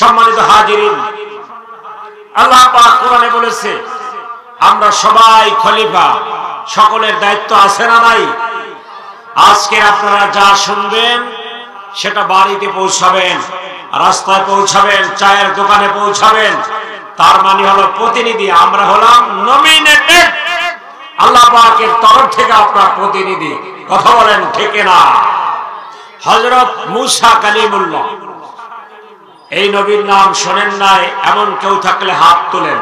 সম্মানিত হাজিরিন, আল্লাহ পাক কোরআনে বলেছে আমরা সবাই খলিফা, সকলের দায়িত্ব আছে না নাই? আজকে আপনারা যা শুনবেন সেটা বাড়িতে পৌঁছাবেন, রাস্তায় পৌঁছাবেন, চায়ের দোকানে পৌঁছাবেন। তার মানে হলো প্রতিনিধি, আমরা হলাম নমিনেটেড, আল্লাহ পাকের তরফ থেকে আপনার প্রতিনিধি। কথা বলেন ঠিক না? হযরত মূসা কালিমুল্লাহ, এই নবীর নাম শোনেন নাই এমন কেউ থাকলে হাত তোলেন।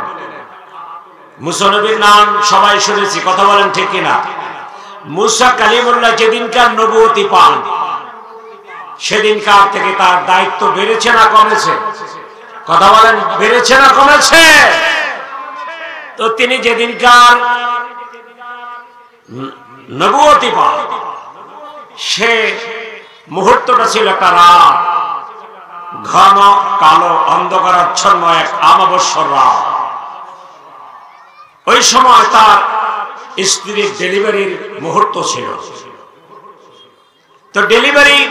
মূসা নবীর নাম সবাই শুনেছি, কথা বলেন ঠিক না? মূসা কালিমুল্লাহ যেদিনকার নবুয়তি পান সেদিনকার থেকে তার দায়িত্ব বেড়েছে না কমেছে? কথা বলেন, বেড়েছে না কমেছে? তো তিনি যেদিনকার নবুয়তি পান সে মুহূর্তটা ছিল একটা রাত, ঘন কালো অন্ধকারাচ্ছন্ন এক আমাবস্যার রাত। ওই সময় তার স্ত্রীর ডেলিভারির মুহূর্ত ছিল। তো ডেলিভারির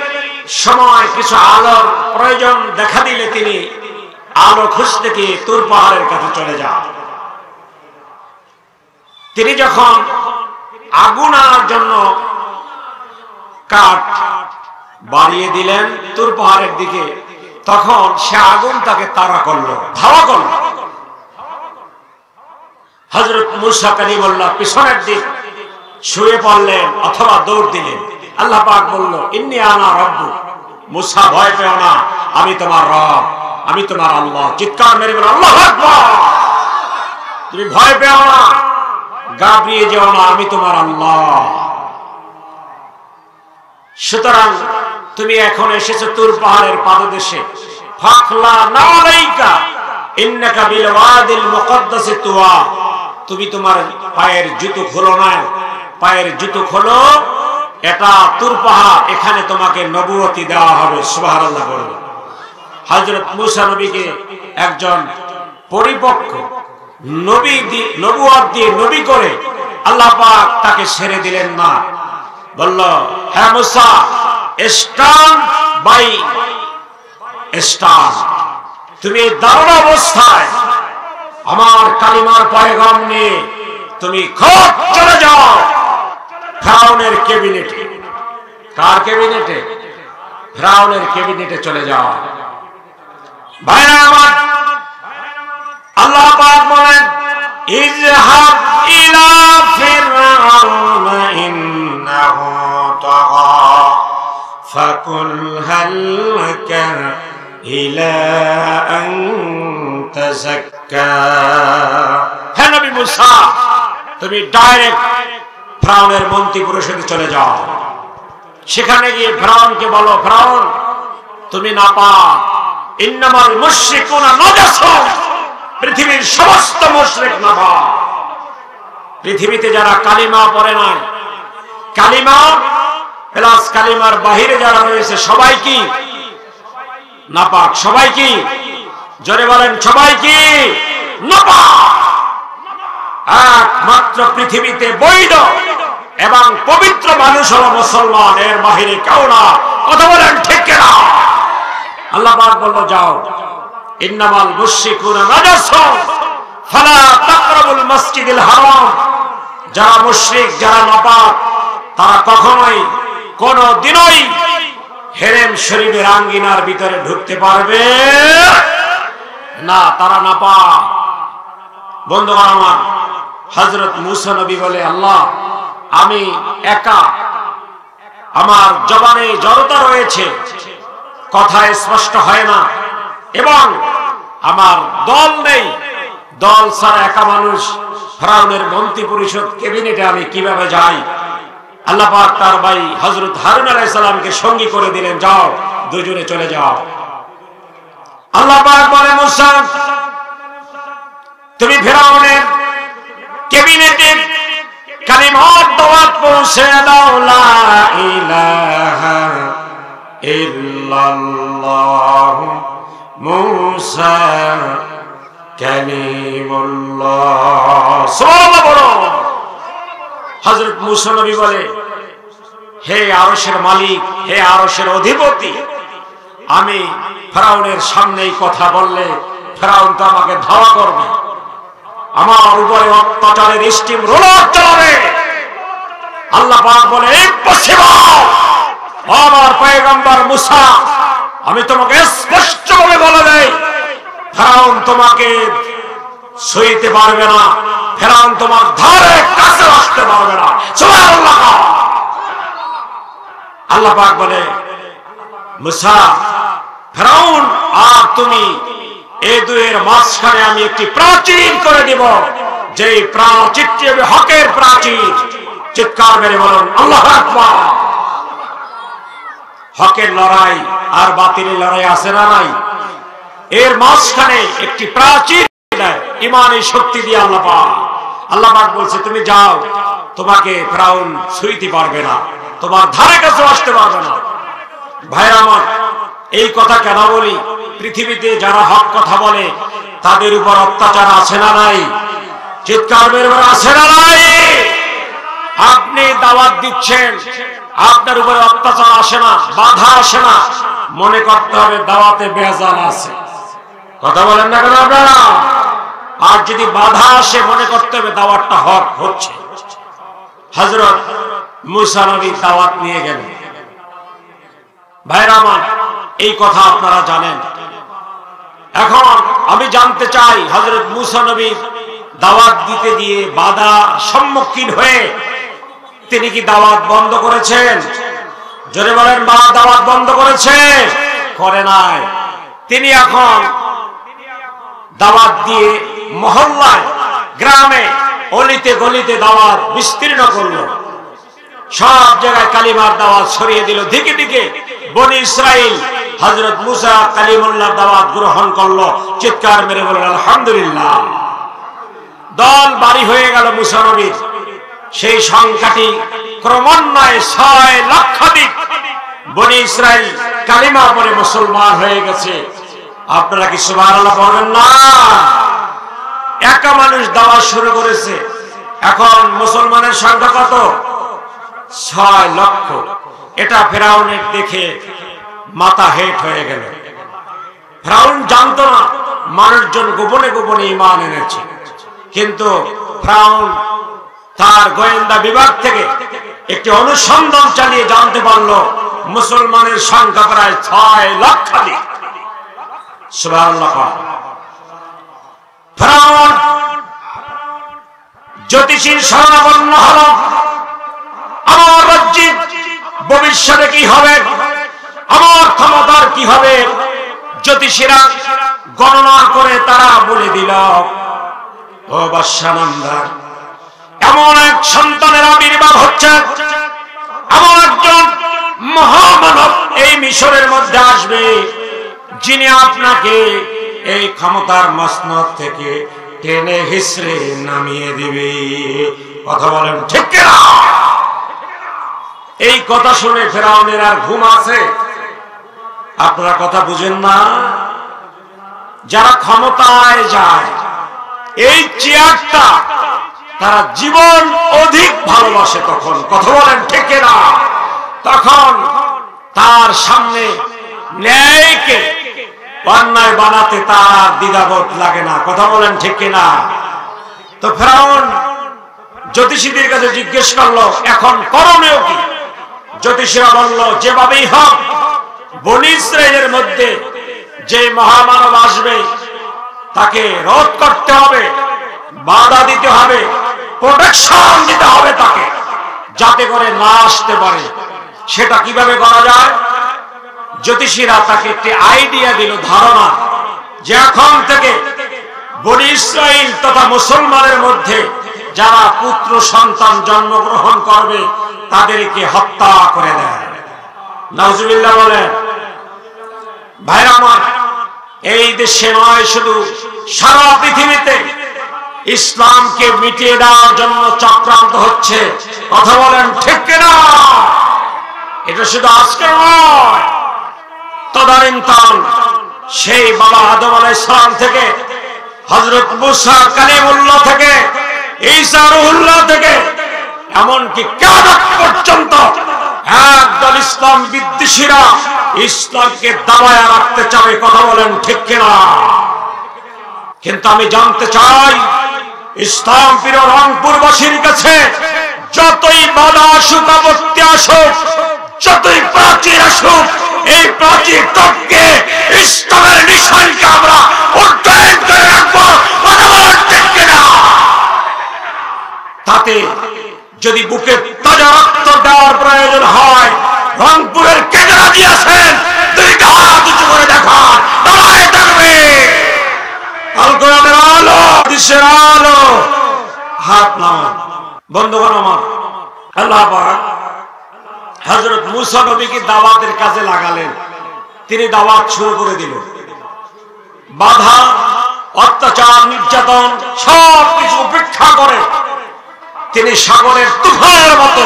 সময় কিছু আলোর প্রয়োজন দেখা দিলে তিনি আলো খুঁজতে গিয়ে তুর পাহাড়ের কাছে চলে যান। তিনি যখন আগুন আনার জন্য কাঠ বাড়িয়ে দিলেন তুর পাহাড়ের দিকে, তখন সে আগুন তাকে তাড়া করলো, ধাওয়া করলো। হযরত মূসা কালিমুল্লাহ পিছনের দিক শুয়ে পড়লেন অথবা দৌড় দিলেন। আল্লাহ পাক বলল, ইন্নী আনা রব্বুক, মূসা ভয় পেও না, আমি তোমার রব, আমি তোমার আল্লাহ। চিৎকার মেরে বলো আল্লাহু আকবার। তুমি ভয় পেও না, ঘাবড়িয়ে যেও না, আমি তোমার আল্লাহ। সুতরাং তুমি এখন এসেছো তুর পাহাড়ের পাদদেশে, ফাখলা নালাইকা ইন্নাকা বিল ওয়াদিল মুকদ্দাসি তুয়া। তুমি তোমার পায়ের জুতো খোলো না, পায়ের জুতো খোলো, এটা তুর পাহাড়, এখানে তোমাকে নবুয়তি দেওয়া হবে। সুবহানাল্লাহ বলুন। হযরত মূসা নবীকে একজন পরিপক্ক নবী, নবুয়ত দিয়ে নবী করে আল্লাহ পাক তাকে ছেড়ে দিলেন না। বলল, হ্যাঁ মূসা, স্ট্যান্ড বাই স্ট্যান্ড, তুমি দাঁড়ানো অবস্থায় আমার কালিমার পয়গাম নিয়ে তুমি খুব চলে যাও ফেরাউনের ক্যাবিনেটে। কার ক্যাবিনেটে? ফেরাউনের ক্যাবিনেটে চলে যাও। ভাইরা আমার, আল্লাহ পাক বলেন, ইযহাব ইলা ফিরআউনা ইন্নাহু তাগা ফাকুল হাল লাকা ইলা আন তাযাক্কা। হে নবী মূসা, তুমি ডাইরেক্ট ফেরাউনের মন্ত্রী পরিষদে চলে যাও। সেখানে গিয়ে ফেরাউনকে বলো, ফেরাউন তুমি নাপাক, ইন্নামাল মুশরিকুনা নাজাসুন, পৃথিবীর সমস্ত মুশরিক নাপাক। পৃথিবীতে যারা কালিমা পড়ে নাই, কালিমা প্লাস কালিমার বাহিরে যারা রয়েছে সবাই কি নাপাক? সবাই কি? জোরে বলেন, সবাই কি নাপাক? একমাত্র পৃথিবীতে বৈধ এবং পবিত্র মানুষ হলো মুসলমান, এর বাহিরে কেউ না। কথা বলেন ঠিক কিনা? আল্লাহ পাক বলল, যাও, ইন্নামাল মুশরিকুনা নাজাসুন ফালা তাকরাবুল মসজিদুল হারাম। যারা মুশরিক, যারা নাপাক, তারা কখনোই কোন দিনই হেরেম শরীফের আঙ্গিনার ভিতরে ঢুকতে পারবে না, তারা নাপাক। বন্ধুগণ আমার, হযরত মূসা নবী বলে, আল্লাহ আমি একা, আমার জবানে জড়তা রয়েছে, কথা স্পষ্ট হয় না, এবং আমার দল নেই, দল ছাড়া একা মানুষ ফেরাউনের মন্ত্রী পরিষদ ক্যাবিনেটে আমি কিভাবে যাই? আল্লাহ পাক তার ভাই হযরত হারুন আলাইহিস সালামকে সঙ্গী করে দিলেন, যাও দুজনে চলে যাও। আল্লাহ পাক বলে, মূসা তুমি ফেরাউনের ক্যাবিনেটে কালিমার দাওয়াত পৌঁছে দাও, লা ইলাহা ইল্লাল্লাহ মূসা কালিমুল্লাহ। সুবহানাল্লাহ বলো। হযরত মূসা নবী বলে, হে আরশের মালিক, হে আরশের অধিপতি, আমি ফেরাউনের সামনেই কথা বললে ফেরাউন তো আমাকে ধাওয়া করবে, আমার উপরে অত্যাচারের স্টিম রোলার চালাবে। আল্লাহ পাক বলে ইম্পসিবল। আমার পয়গম্বর মুসা, আমি তোমাকে স্পষ্টভাবে বলে দেই, ফেরাউন তোমাকে সইতে পারবে না, ফেরাউন তোমার ধারে কাছে আসতে পারবে না। সুবহানাল্লাহ। আল্লাহ পাক বলে মুসা, ফেরাউন আর তুমি এই দুয়ের মাঝখানে আমি একটি প্রাচীর করে দিব, যেই প্রাচীরটি হবে হকের প্রাচীর। চিৎকার মেরে বলুন আল্লাহু আকবার। হকের লড়াই আর বাতিলের লড়াই আছে না নাই? এর মাঝখানে একটি প্রাচীর দেয় ইমানের শক্তি দিয়ে আল্লাহ পাক। আল্লাহ পাক বলছে তুমি যাও, তোমাকে ফেরাউন ছুঁইতে পারবে না, তোমার ধারে কাছে আসতে পারবে না। ভাইরা আমার, এই কথা কেন বলি? পৃথিবীতে যারা হক কথা বলে তাদের উপর অত্যাচার আছে না নাই? চিৎকার মেরে বলুন আছে না নাই? আপনি দাওয়াত দিচ্ছেন, আপনার উপরে অত্যাচার আসে না, বাধা আসে না, মনে করতে হবে দাওয়াতে বেজাল আছে। কথা বলেন না কেন আপনারা? আর যদি বাধা আসে মনে করতে হবে দাওয়াতটা হক হচ্ছে। হযরত মুসা নবী দাওয়াত নিয়ে গেলেন। ভাইরা আমার, এই কথা আপনারা জানেন। এখন আমি জানতে চাই, হযরত মুসা নবী দাওয়াত দিতে গিয়ে বাধা সম্মুখীন হয়ে তিনি কি দাওয়াত বন্ধ করেছেন? জোরে বলেন, দাওয়াত বন্ধ করেছে? করে নাই। তিনি এখন দাওয়াত দিয়ে মহল্লায়, গ্রামে, অলিতে গলিতে দাওয়াত বিস্তীর্ণ করলো। সব জায়গায় কালিমার দাওয়াত ছড়িয়ে দিল। দিকে দিকে বনি ইসরাইল হযরত মুসা কালিমুল্লাহর দাওয়াত গ্রহণ করলো। চিৎকার মেরে বললেন আলহামদুলিল্লাহ। দল বাড়ি হয়ে গেল মুসা নবীর। সেই সংখ্যাটি ক্রমান্বয়ে 6 লক্ষাধিক বনি ইসরাইল কালিমা পড়ে মুসলমান হয়ে গেছে। আপনারা কি সুবহানাল্লাহ বলবেন না? একা মানুষ দাওয়াত শুরু করেছে। এখন মুসলমানের সংখ্যা কত? 6 লক্ষ। এটা ফেরাউনের দেখে মাথা হেট হয়ে গেল। ফেরাউন জানতো না মানুষজন গোপনে গোপনে ঈমান এনেছে, কিন্তু ফেরাউন তার গোয়েন্দা বিভাগ থেকে একটি অনুসন্ধান চালিয়ে জানতে পারলো মুসলমানের সংখ্যা প্রায় 6 লক্ষাধিক। সুবহানাল্লাহ। ফেরাউন জ্যোতিষীর শরণাপন্ন হল, আমার রাজ্যে ভবিষ্যতে কি হবে, আমার ক্ষমতার কি হবে। জ্যোতিষীরা গণনা করে তারা বলে দিল, ও বাদশা নামদার, এমন এক সন্তানের আবির্ভাব হচ্ছে, এমন একজন মহামানব এই মিশরের মধ্যে আসবে, যিনি আপনাকে এই ক্ষমতার মসনদ থেকে টেনে হিসড়ে নামিয়ে দিবে। কথা বলেন ঠিক কিনা? এই কথা শুনে ফেরাউনের আর ঘুম আছে? আপনারা কথা বুঝেন না? যারা ক্ষমতায় যায়, এই চেয়ারটা তারা জীবন অধিক ভালোবাসে। তখন কথা বলেন ঠিক কিনা? তখন তার সামনে ন্যায়কে অন্যায় বানাতে তার দ্বিধাবোধ লাগে না। কথা বলেন ঠিক কিনা? তো ফেরাউন জ্যোতিষীদের কাছে জিজ্ঞেস করলো এখন করণীয় কি? জ্যোতিষীরা বলল, যেভাবেই হোক বনী ইসরাইলের মধ্যে যে মহামানব আসবে তাকে রোধ করতে হবে, বাধা দিতে হবে, প্রোটেকশন দিতে হবে তাকে, যাতে করে না আসতে পারে। সেটা কিভাবে করা যায়? জ্যোতিষীরা তাকে একটি আইডিয়া দিল, ধারণা, যে এখন থেকে বনী ইসরাইল তথা মুসলমানের মধ্যে যারা পুত্র সন্তান জন্মগ্রহণ করবে তাদেরকে হত্যা করে দেয়। নাউজুবিল্লাহ বলেন। ভাইরা আমার, এই দেশে নয়, শুধু সারা পৃথিবীতে ইসলামকে মিটিয়ে দেওয়ার জন্য চক্রান্ত হচ্ছে। কথা বলেন ঠিক কিনা? এটা শুধু আজকে নয়, তদানীন্তন সেই বাবা আদম আলাইহিস সালাম থেকে, হযরত মুসা কালিমুল্লাহ থেকে, ঈসা রূহুল্লাহ থেকে, এমনকি কিয়ামত পর্যন্ত একদল ইসলাম বিদ্বেষীরা ইসলামকে দাবায় রাখতে চাবে। কথা বলেন ঠিক কিনা? কিন্তু আমি জানতে চাই ইসলাম প্রিয় রংপুরবাসীর কাছে যতই বাধা আসুক, আপত্তি আসুক, যতই প্রাচীর আসুক, এই প্রাচীর টপকে ইসলামের নিশানকে আমরা উড্ডয়ন করে রাখবো। কথা বলেন ঠিক কিনা? তাতে যদি বুকে তাজা রক্ত দেওয়ার প্রয়োজন হয়, রংপুরের কে রাজি আছেন? দুইটা হাত উঁচু করে দেখান, দাঁড়ায় থাকবে। আল কোরআনের আলো, হাদিসের আলো, হাত নামান। বন্ধুগণ আমার, আল্লাহ পাক হযরত মূসা নবীকে দাওয়াতের কাজে লাগালেন। তিনি দাওয়াত শুরু করে দিলেন। বাধা, অত্যাচার, নির্যাতন সবকিছু উপেক্ষা করে তিনি সাগরের তুফানের মতো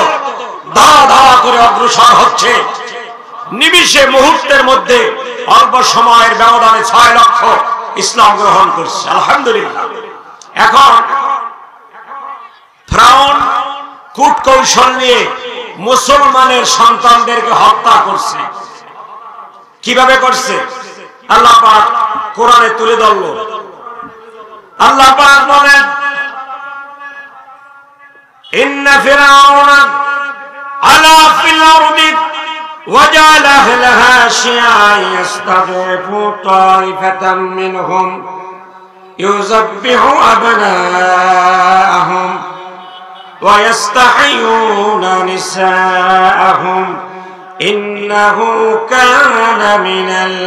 ধারা ধারা করে অগ্রসর হচ্ছে। নিমিষে, মুহূর্তের মধ্যে, অল্প সময়ের ব্যবধানে 6 লক্ষ ইসলাম গ্রহণ করছে। আলহামদুলিল্লাহ। এখন ফিরআউন কূট কৌশল নিয়ে মুসলমানের সন্তানদেরকে হত্যা করছে। কিভাবে করছে আল্লাহ পাক কোরআনে তুলে ধরল। আল্লাহ পাক বলেন, ইন্না ফিরআউনা আলা ফিল আরদি ওয়াজা'আলা আহলাহা শিয়া'আন ইস্তাদ'ইফু তা'iফাতাম মিনহুম ইউযাব্বিহু আবনা'আহুম ওয়া ইস্তাহয়ুনা নিসা'আহুম ইন্নাহু কানা মিনাল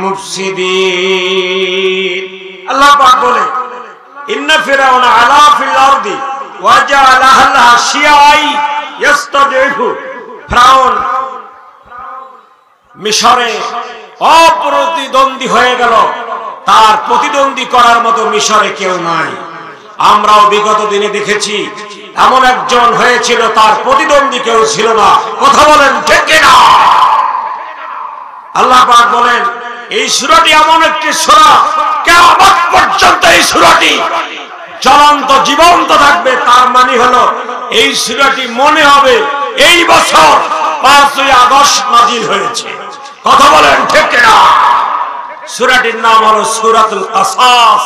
মুফসিদিন। আল্লাহ পাক বলে, ইন্না ফিরআউনা আলা ফিল আরদি ওয়াজা'আলা আহলাহা শিয়া'আন ইস্তাদ'ইফু। ফিরআউন মিশরে অপ্রতিদ্বন্দ্বী হয়ে গেল। তার প্রতিদ্বন্দ্বী করার মতো মিশরে কেউ নাই। আমরাও বিগত দিনে দেখেছি এমন একজন হয়েছিল, তার প্রতিদ্বন্দ্বী কেউ ছিল না। কথা বলেন ঠিক কিনা? আল্লাহ পাক বলেন, এই সূরাটি এমন একটি সূরা, কিয়ামত পর্যন্ত এই সূরাটি চলন্ত জীবন্ত থাকবে। তার মানে হলো এই সূরাটি মনে হবে এই বছর 5ই আগস্ট নাজিল হয়েছে। কথা বলেন ঠিক কিনা? সূরাটির নাম হলো সূরাতুল কাসাস,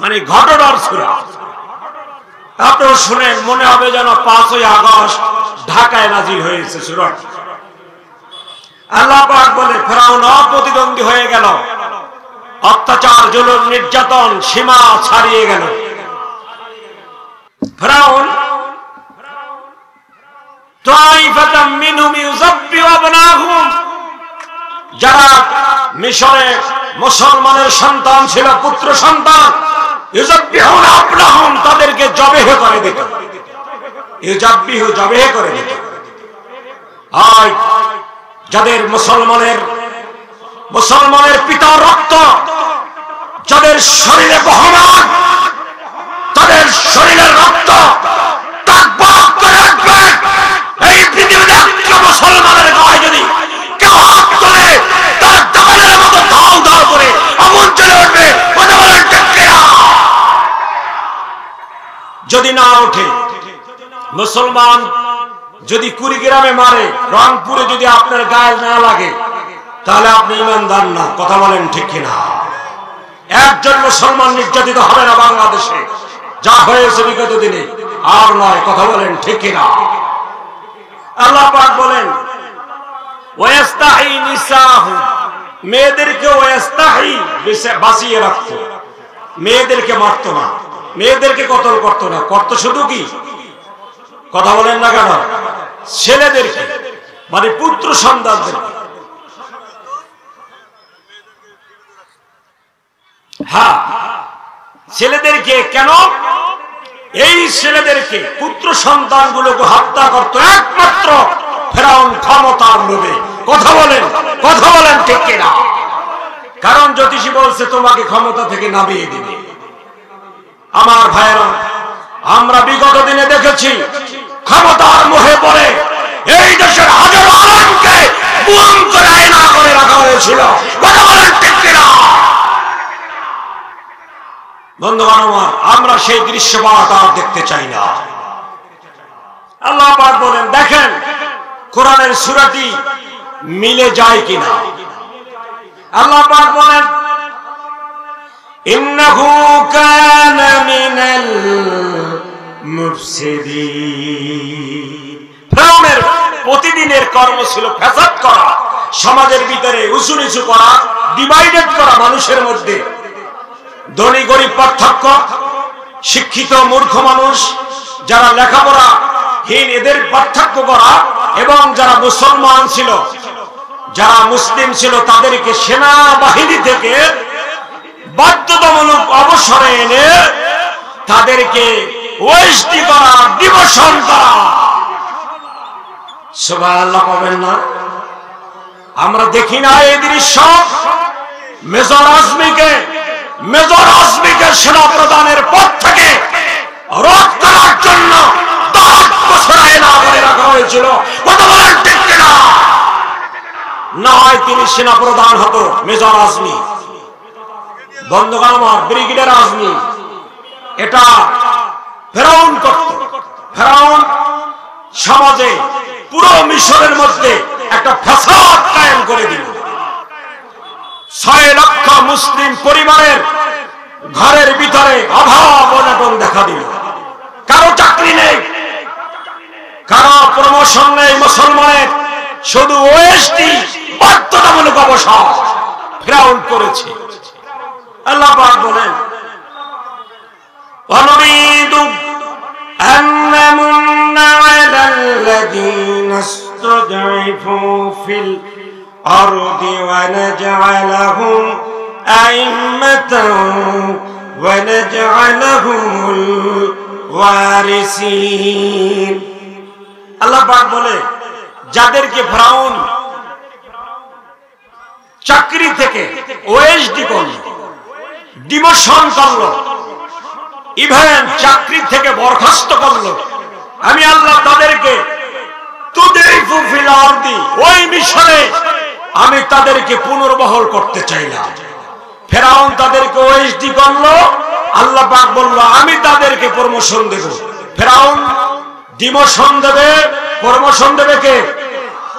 মানে ঘটনার সূরা। আপনারা শুনেন, মনে হবে যেন 5ই আগস্ট ঢাকায় নাজিল হয়েছে সূরাটি। আল্লাহ পাক বলে, ফিরআউন অপ্রতিদ্বন্দ্বী হয়ে গেল। অত্যাচার, জুলুম, নির্যাতন সীমা ছাড়িয়ে গেল। ফিরআউন তাইফাতাম মিনহুম ইউযাব্বিহু আবনাহুম, যারা মিশরে মুসলমানের সন্তান ছিল, পুত্র সন্তান, ইউযাব্বিহুনা আবনাহুম, তাদেরকে জবেহ করে দিত। ইউযাব্বিহু, জবেহ করে দিত। আজ যাদের মুসলমানের পিতার রক্ত যাদের শরীরে বহমান, তাদের শরীরের রক্ত এই পৃথিবীতে একটা মুসলমানের গায়ে যদি কেউ হাত তোলে, তার দাবানের মতো ধাও ধাও করে আগুন চলে উঠবে। কথা বলেন ঠিক কিনা? যদি না ওঠে, মুসলমান যদি কুড়িগ্রামে মারে, রংপুরে যদি আপনার গায়ে না লাগে, তাহলে আপনি ইমানদার না। কথা বলেন ঠিক কিনা? একজন মুসলমান নির্যাতিত হবে না বাংলাদেশে, যা হয়েছে বিগত দিনে, আর নয়। কথা বলেন ঠিক কিনা? আল্লাহ পাক বলেন, ওয়াস্তাহি নিসাহু, মেয়েদেরকে ওয়াস্তাহি বাঁচিয়ে রাখতো। মেয়েদেরকে মারত না, মেয়েদেরকে কতল করতো না। করতো শুধু কি? কথা বলেন না কেন? ছেলেদেরকে, মানে পুত্র সন্তানদেরকে। হ্যাঁ, ছেলেদেরকে। কেন? এই ছেলেদেরকে, পুত্র সন্তানগুলোকে হত্যা করত একমাত্র ফিরআউন ক্ষমতার লোভে। কথা বলেন ঠিক কিনা? কারণ জ্যোতিষী বলছে তোমাকে ক্ষমতা থেকে নামিয়ে দিবে। আমার ভাইয়েরা, আমরা বিগত দিনে দেখেছি ক্ষমতার মোহে পড়ে এই দেশের হাজারো আলেমকে গুম করে আয়না করে রাখা হয়েছিল। কথা বলেন ঠিক কিনা? বন্ধুগণ আমার, আমরা সেই দৃশ্যপাত আর দেখতে চাই না। আল্লাহ পাক বলেন, দেখেন কোরআনের সূরাটি মিলে যায় কিনা। আল্লাহ পাক বলেন ইন্নাহু কানা মিনাল মুফসিদিন। ফিরআউনের প্রতিদিনের কর্ম ছিল ফ্যাসাদ করা, সমাজের ভিতরে উঁচু নিচু করা, ডিভাইডেড করা, মানুষের মধ্যে ধনী গরিব পার্থক্য, শিক্ষিত মূর্খ মানুষ, যারা লেখাপড়া হীন এদের পার্থক্য করা, এবং যারা মুসলমান ছিল, যারা মুসলিম ছিল তাদেরকে সেনাবাহিনী থেকে বাধ্যতামূলক অবসরে এনে তাদেরকে ওয়েস্টি করা, ডিমোশন করা। সুবহানাল্লাহ পাবেন না? আমরা দেখি না এই দৃশ্য। মেজর আজমিকে সেনা প্রধানের পদ থেকে রদ করার জন্য 10 বছর আইনা করে রাখা হয়েছিল। কথা বলেন ঠিক কিনা? না হয় তিনি সেনা প্রধান হতো মেজর আজমি, বন্ধুগণ আমার, ব্রিগেডিয়ার আজমি। এটা ফেরাউন করত। ফেরাউন সমাজে পুরো মিশরের মধ্যে একটা ফ্যাসাদ কায়েম করে দিল। 6 লক্ষ মুসলিম পরিবারের ঘরের ভিতরে অভাব অনটন দেখা দিল। কারো চাকরি নেই, কারো প্রমোশন নেই। মুসলমানের শুধু ওয়েস্টি বাধ্যতামূলক অবসর ফিরআউন করেছে। আল্লাহ পাক বলেন ওয়ানুরিদু আন নামুন্না আলাল্লাযীনা ইসতাদঈফু ফিল আরদি ওয়া নাজআলাহুম আইম্মাতান ওয়া নাজআলাহুমুল ওয়ারিসিন। আল্লাহ পাক বলে যাদেরকে ফিরআউন চাকরি থেকে ওএসডি করল, ডিমোশন করল, ইভেন চাকরি থেকে বরখাস্ত করল, আমি আল্লাহ তাদেরকে তুদাইফু ফিল আরদি, ওই মিশরে আমি তাদেরকে পুনর্বহাল করতে চাইলাম। ফিরআউন তাদেরকে ওএসডি করল, আল্লাহ পাক বলল আমি তাদেরকে প্রমোশন দেব। ফিরআউন ডিমোশন দেবে, প্রমোশন দেবে কে?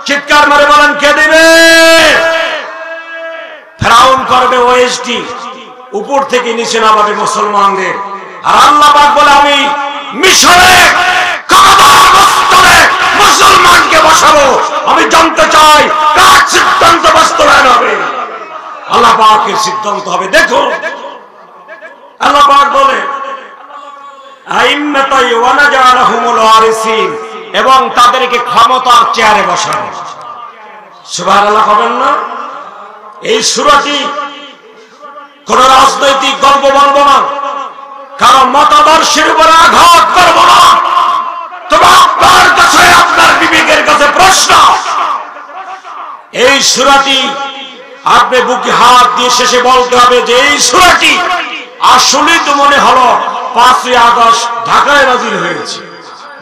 চিৎকার মারে বলেন কে দেবে? ফিরআউন করবে ওএসডি, উপর থেকে নিচে নামাবে মুসলমানদের। আর আল্লাহ পাক বলে আমি মিশরে ক্ষমতার বস্তরে মুসলমানকে বসাবো। আমি জানতে চাই কার সিদ্ধান্ত বাস্তবায়ন হবে? আল্লাহ পাকের সিদ্ধান্ত হবে। দেখো আল্লাহ পাক বলে আইম্মাতাই ওয়া নাজআলাহুমুল ওয়ারিসিন, এবং তাদেরকে ক্ষমতার চেয়ারে বসাবো। সুবহানাল্লাহ হবেন না? এই সূরাটি কোন রাজনৈতিক গল্প বলবো না, কারণ মতাদর্শের উপরে আঘাত করবো না। তবে আপনার কাছে, আপনার বিবেকের কাছে প্রশ্ন, এই সূরাটি আপনি বুকে হাত দিয়ে শেষে বলতে হবে যে এই সূরাটি আসলে তো মনে হলো 5ই আগস্ট ঢাকায় নাজিল হয়েছে,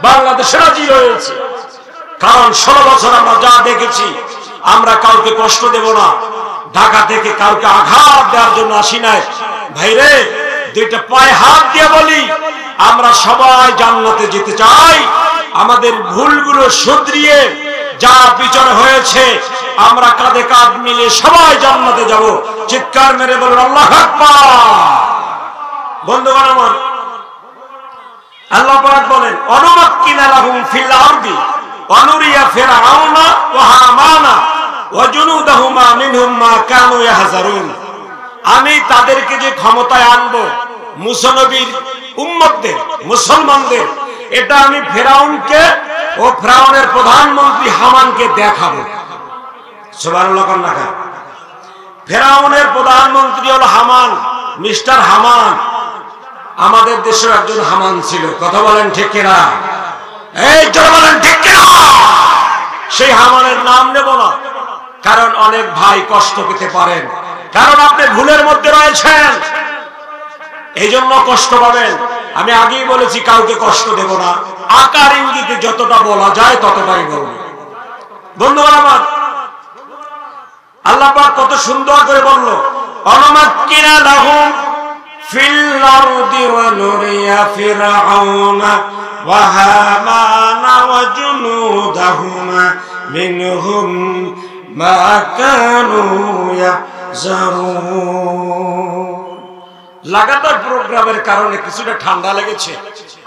বাংলাদেশে নাজিল হয়েছে। কারণ 16 বছর আমরা যা দেখেছি, আমরা কাউকে কষ্ট দেব না, ঢাকা থেকে কাউকে আঘাত দেওয়ার জন্য আসি নাই। ভাইরে, দুইটা পায়ে হাত দিয়ে বলি, আমরা সবাই জান্নাতে যেতে চাই। আমাদের ভুলগুলো শুধরিয়ে যা পিছনে হয়েছে আমরা কাঁধে কাঁধ মিলে সবাই জান্নাতে যাব। চিৎকার মেরে বলুন আল্লাহু আকবার। বন্ধুগণ আমার, আল্লাহ পাক বলেন অনুমাক্কিনা লাহুম ফিল আরদি ওয়া নুরিয়া ফিরআউনা ওয়া হামানা ওয়া জুনুদাহুমা মিনহুম মা কানু ইয়াহজারুন। আমি তাদেরকে যে ক্ষমতায় আনবো মুসা নবীর উম্মতদের, মুসলমানদের, এটা আমি ফিরআউনকে ও ফিরআউনের প্রধানমন্ত্রী হামানকে দেখাবো। সুবহানাল্লাহ। ফিরআউনের প্রধানমন্ত্রী হলো হামান, মিস্টার হামান। আমাদের দেশের একজন হামান ছিল। কথা বলেন ঠিক কিনা? এই জোরে বলেন ঠিক কিনা? সেই হামানের নাম নেব না, কারণ অনেক ভাই কষ্ট পেতে পারেন, কারণ আপনি ভুলের মধ্যে রয়েছেন, এই জন্য কষ্ট পাবেন। আমি আগেই বলেছি কাউকে কষ্ট দেব না, আকার ইঙ্গিতে যতটা বলা যায় ততটাই বলবো। বন্ধুগণ আমার, আল্লাহ পাক কত সুন্দর করে বলল অনুমাক্কিনা লাহুম ফিল আরদি ওয়া নুরিয়া ফিরআউনা ওয়া হামানা ওয়া জুনুদাহুমা মিনহুম মা কানু ইয়াহজারুন। লাগাতার প্রোগ্রামের কারণে কিছুটা ঠান্ডা লেগেছে।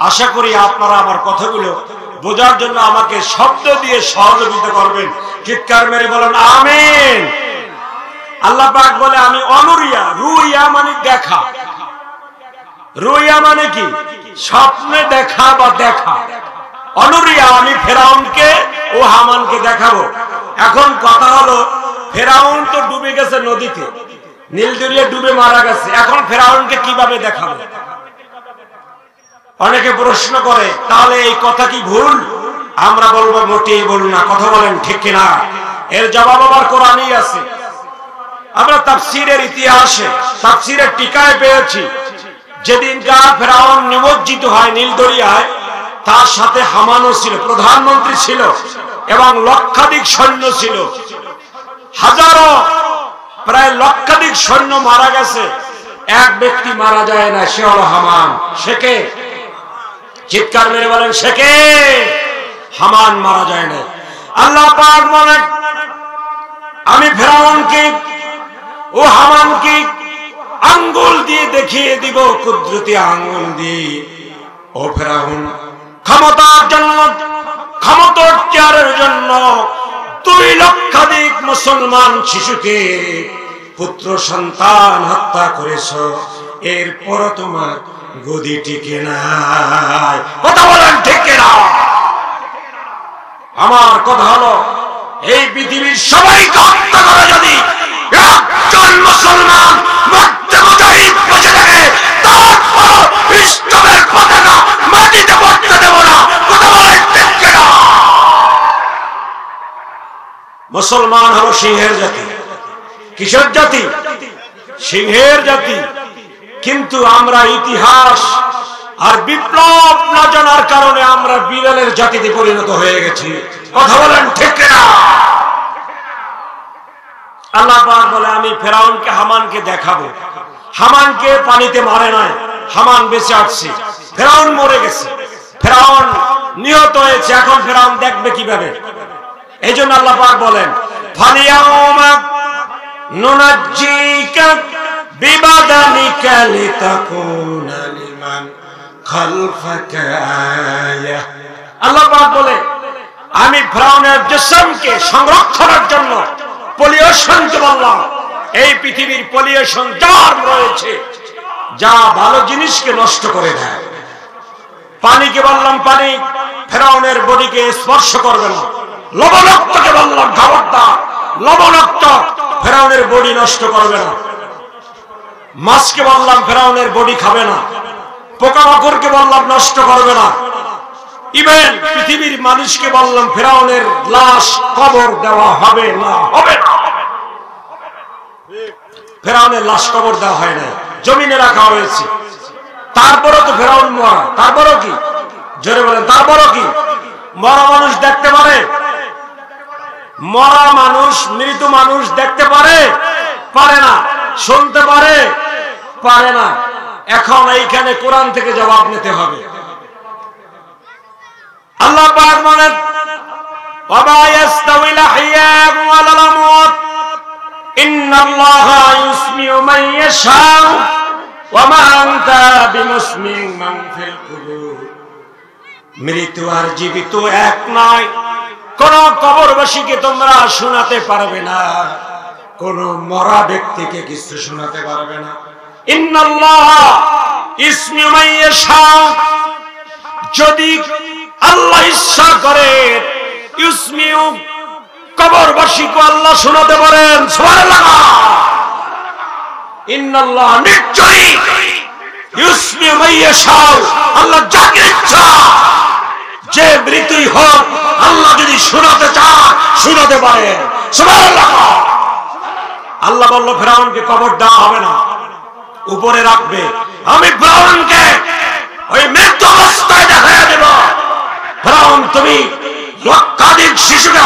আশা করি আপনারা আমার কথাগুলো বোঝার জন্য আমাকে শব্দ দিয়ে সহযোগিতা করবেন। চিৎকার মেরে বলেন আমিন। আল্লাহ পাক বলে আমি অনুরিয়া, রুইয়া মানে দেখা, রুইয়া মানে কি স্বপ্নে দেখা বা দেখা। অনুরিয়া আমি ফেরাউনকে ও হামানকে দেখাবো। এখন কথা হলো ফেরাউন তো ডুবে গেছে নদীতে, নীল দরিয়া ডুবে মারা গেছে, এখন ফেরাউনকে কিভাবে দেখাবো? অনেকে প্রশ্ন করে তাহলে এই কথা কি ভুল? আমরা বলবো মোটেই ভুল না। কথা বলেন ঠিক কিনা? এর জবাব আবার কোরআনেই আছে। আমরা তাফসীরের ইতিহাসে তাফসীরের টিকায় পেয়েছি যেদিন ফেরাউন নিমজ্জিত হয় নীল দরিয়ায়, তার সাথে হামানও ছিল, প্রধানমন্ত্রী ছিল এবং লক্ষাধিক সৈন্য ছিল। হাজারো প্রায় লক্ষাধিক সৈন্য মারা গেছে, এক ব্যক্তি মারা যায় না, সে হলো হামান। সে কে? চিৎকার মেরে বলেন সে কে? হামান মারা যায় না। আল্লাহ পাক বলেন আমি ফেরাউনকে ও হামানকে আঙ্গুল দিয়ে দেখিয়ে দিব, কুদরতি আঙ্গুল দিয়ে। ও ফেরাউন, ক্ষমতার জন্য, ক্ষমতার চেয়ারের জন্য 2 লক্ষাধিক মুসলমান শিশুকে, পুত্র সন্তান হত্যা করেছ, এরপর তোমার গদি টিকে নাই। কথা বলেন ঠিক না? আমার কথা হলো এই পৃথিবীর সবাইকে হত্যা করে যদি একজন মুসলমান মরতে মুজাহিদ বসে থাকে, তারপর ইসলামের পতাকা মাটিতে পড়তে দেব না। কথা বলেন ঠিক না? মুসলমান হলো সিংহের জাতি। কিসের জাতি? সিংহের জাতি। কিন্তু আমরা ইতিহাস আর বিপ্লব না জানার কারণে আমরা বিড়ালের জাতিতে পরিণত হয়ে গেছি। কথা বলেন ঠিক না? আল্লাহ পাক বলে আমি ফেরাউনকে হামানকে দেখাবো। হামানকে পানিতে মারে নাই, হামান বেঁচে আছে, ফেরাউন মরে গেছে, ফেরাউন নিহত হয়েছে। এখন ফেরাউন দেখবে কিভাবে? এই জন্য আল্লাহ পাক বলেন ফালিয়াউমা নুনাজ্জিকা বিবাদানিকা লিতাকুনা লিমান খালফাকা আয়া। আল্লাহ পাক বলে আমি ফেরাউনের জিসমকে সংরক্ষণের জন্য পলিউশনকে বললাম। এই পৃথিবীর পলিউশন যার রয়েছে, যা ভালো জিনিসকে নষ্ট করে দেয়। পানিকে বললাম পানি ফেরাউনের বডিকে স্পর্শ করবে না। লবণাক্তকে বললাম খবরদার, লবণাক্ত ফেরাউনের বডি নষ্ট করবে না। মাছকে বললাম ফেরাউনের বডি খাবে না। পোকামাকড়কে বললাম নষ্ট করবে না। ইভেন পৃথিবীর মানুষকে বললাম ফেরাউনের লাশ কবর দেওয়া হবে না, হবে না। ফেরাউনের লাশ কবর দেওয়া হয় না, জমিনে রাখা হয়েছে। তারপরও তো ফেরাউন মরা। তারপরও কি? জোরে বলেন তারপরও কি? মরা মানুষ দেখতে পারে? মরা মানুষ, মৃত মানুষ দেখতে পারে? পারে না। শুনতে পারে? পারে না। এখন এইখানে কোরআন থেকে জবাব নিতে হবে। আল্লাহ পাক বলেন ওয়া ইয়াস্তাউল আহইয়া ওয়াল আমওয়াত ইন্নাল্লাহা ইউসমিউ মান ইয়াশাউ ওয়া মা আনতা বিমুসমিন মান ফিল কুবুর। মৃত আর জীবিত এক নয়। কোন কবরবাসীকে তোমরা শোনাতে পারবে না, কোন মরা ব্যক্তিকে কিছু শোনাতে পারবে না। ইন্নাল্লাহা ইউসমিউ মান ইয়াশাউ, যদি আল্লাহ ইচ্ছা করে ইউসমিউ কবরবাসীকে আল্লাহ শোনাতে পারেন। সুবহানাল্লাহ। ইন্নাল্লাহ নিশ্চয়ই ইউসমিউ মান ইয়াশাউ, আল্লাহ যাকে ইচ্ছা যে মৃত্যুই হোক আল্লাহ যদি শোনাতে চান শোনাতে পারেন। সুবহানাল্লাহ। আল্লাহ বলল ফেরাউনকে কবর দেওয়া হবে না, উপরে রাখবে। আমি ফেরাউনকে ওই মৃত্যু অবস্থায় দেখাইয়া দেব। ফেরাউন তুমি লক্ষাধিক শিশুকে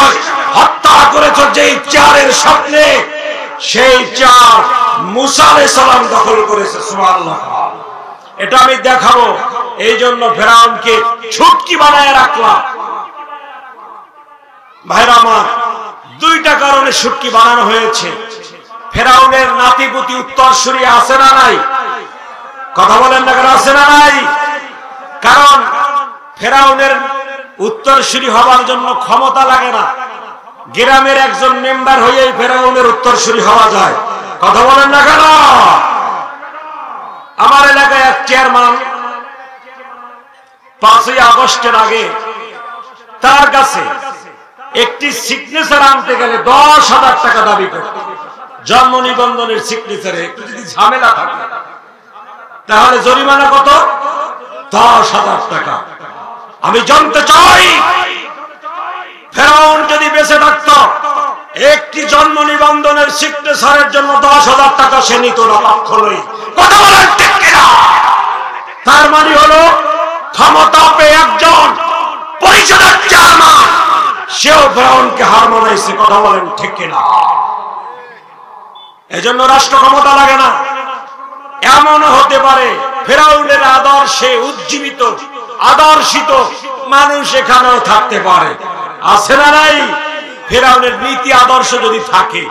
হত্যা করেছ যেই চেয়ারের স্বপ্নে, সেই চেয়ার মুসা আলাইহিস সালাম দখল করেছে। সুবহানাল্লাহ। এটা আমি দেখাবো। এই জন্য ফেরাউনকে ছুটকি বানায় রাখলাম। ভাইরা আমার, দুইটা কারণে শুটকি বানানো হয়েছে। ফেরাউনের নাতিপুতি উত্তরসূরি আছে না নাই? কথা বলেন না কেন, আছে না নাই? কারণ ফেরাউনের উত্তরসূরি হওয়ার জন্য ক্ষমতা লাগে না, গ্রামের একজন মেম্বার হয়েই ফেরাউনের উত্তরসূরি হওয়া যায়। কথা বলেন না কেন? আমার এলাকায় এক চেয়ারম্যান 5ই আগস্টের আগে তার কাছে একটি সিগনেচার আনতে গেলে 10,000 টাকা দাবি করত। জন্ম নিবন্ধনের সিগনেচারে একটু যদি ঝামেলা থাকে তাহলে জরিমানা কত? 10,000 টাকা। আমি জানতে চাই, ফেরাউন যদি বেঁচে থাকত একটি জন্ম নিবন্ধনের সিগনেচারের জন্য 10,000 টাকা সে নিত না কখনোই। কথা বলেন ঠিক কিনা? তার মানে হলো ক্ষমতা পেয়ে একজন পরিষদের চেয়ারম্যান সেও ফেরাউনকে হার মানাইছে। কথা বলেন ঠিক কিনা? এজন্য রাষ্ট্র ক্ষমতা লাগে না। এমনও হতে পারে ফেরাউনের আদর্শে উজ্জীবিত আদর্শিত মানুষ এখানেও থাকতে পারে। আছে না নাই? ফেরাউনের নীতি আদর্শ যদি থাকে,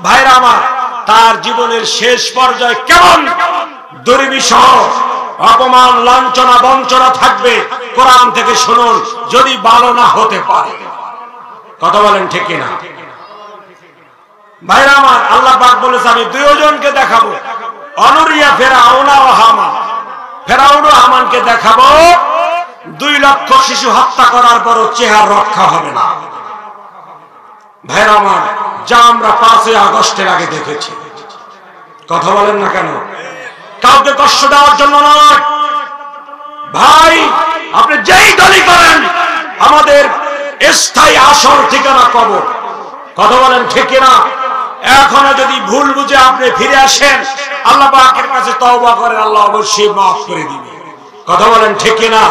ভাইরা আমার, তার জীবনের শেষ পর্যায়ে কেমন দুর্বিষহ অপমান লাঞ্ছনা বঞ্চনা থাকবে কোরআন থেকে শুনুন, যদি ভালো না হতে পারে। কথা বলেন ঠিক কিনা? ভাইরা আমার, আল্লাহ পাক বলেছে আমি দুইজনকে দেখাবো, অনুরিয়া ফেরাউন ও হামান। ফেরাউন ও হামানকে দেখাবো 2 লক্ষ শিশু হত্যা করার পরও চেহারা রক্ষা হবে না। ভাইরা আমার, যা আমরা 5ই আগস্টের আগে দেখেছি। কথা বলেন না কেন? কাউকে কষ্ট দেওয়ার জন্য নয় ভাই, আপনি যেই দলই করেন আমাদের স্থায়ী আসল ঠিকানা কবর। কথা বলেন ঠিক কিনা? এখনো যদি ভুল বুঝে আপনি ফিরে আসেন, আল্লাহ পাকের কাছে তওবা করেন, আল্লাহ অবশ্যই মাফ করে দিবে। কথা বলেন ঠিক কিনা?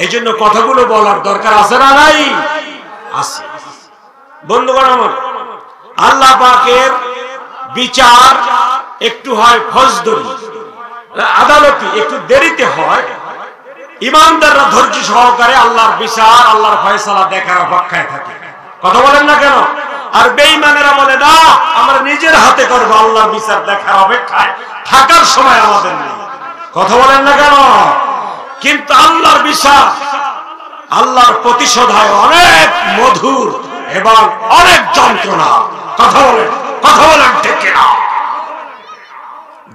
এই জন্য কথাগুলো বলার দরকার আছে না নাই? আছে। বন্ধুগণ আমার, আল্লাহ পাকের বিচার একটু হয় ফৌজদারি আদালতি, একটু দেরিতে হয়। ইমানদাররা ধৈর্য সহকারে আল্লাহর বিচার আল্লাহর ফয়সালা দেখার অপেক্ষায় থাকে। কথা বলেন না কেন? আর বেঈমানেরা বলে না আমরা নিজের হাতে করবো, আল্লাহর বিচার দেখার অপেক্ষায় থাকার সময় আমাদের নেই। কথা বলেন না কেন? কিন্তু আল্লাহর বিচার আল্লাহর প্রতিশোধ হয় অনেক মধুর এবং অনেক যন্ত্রণা। কথা বলেন ঠিক কিনা?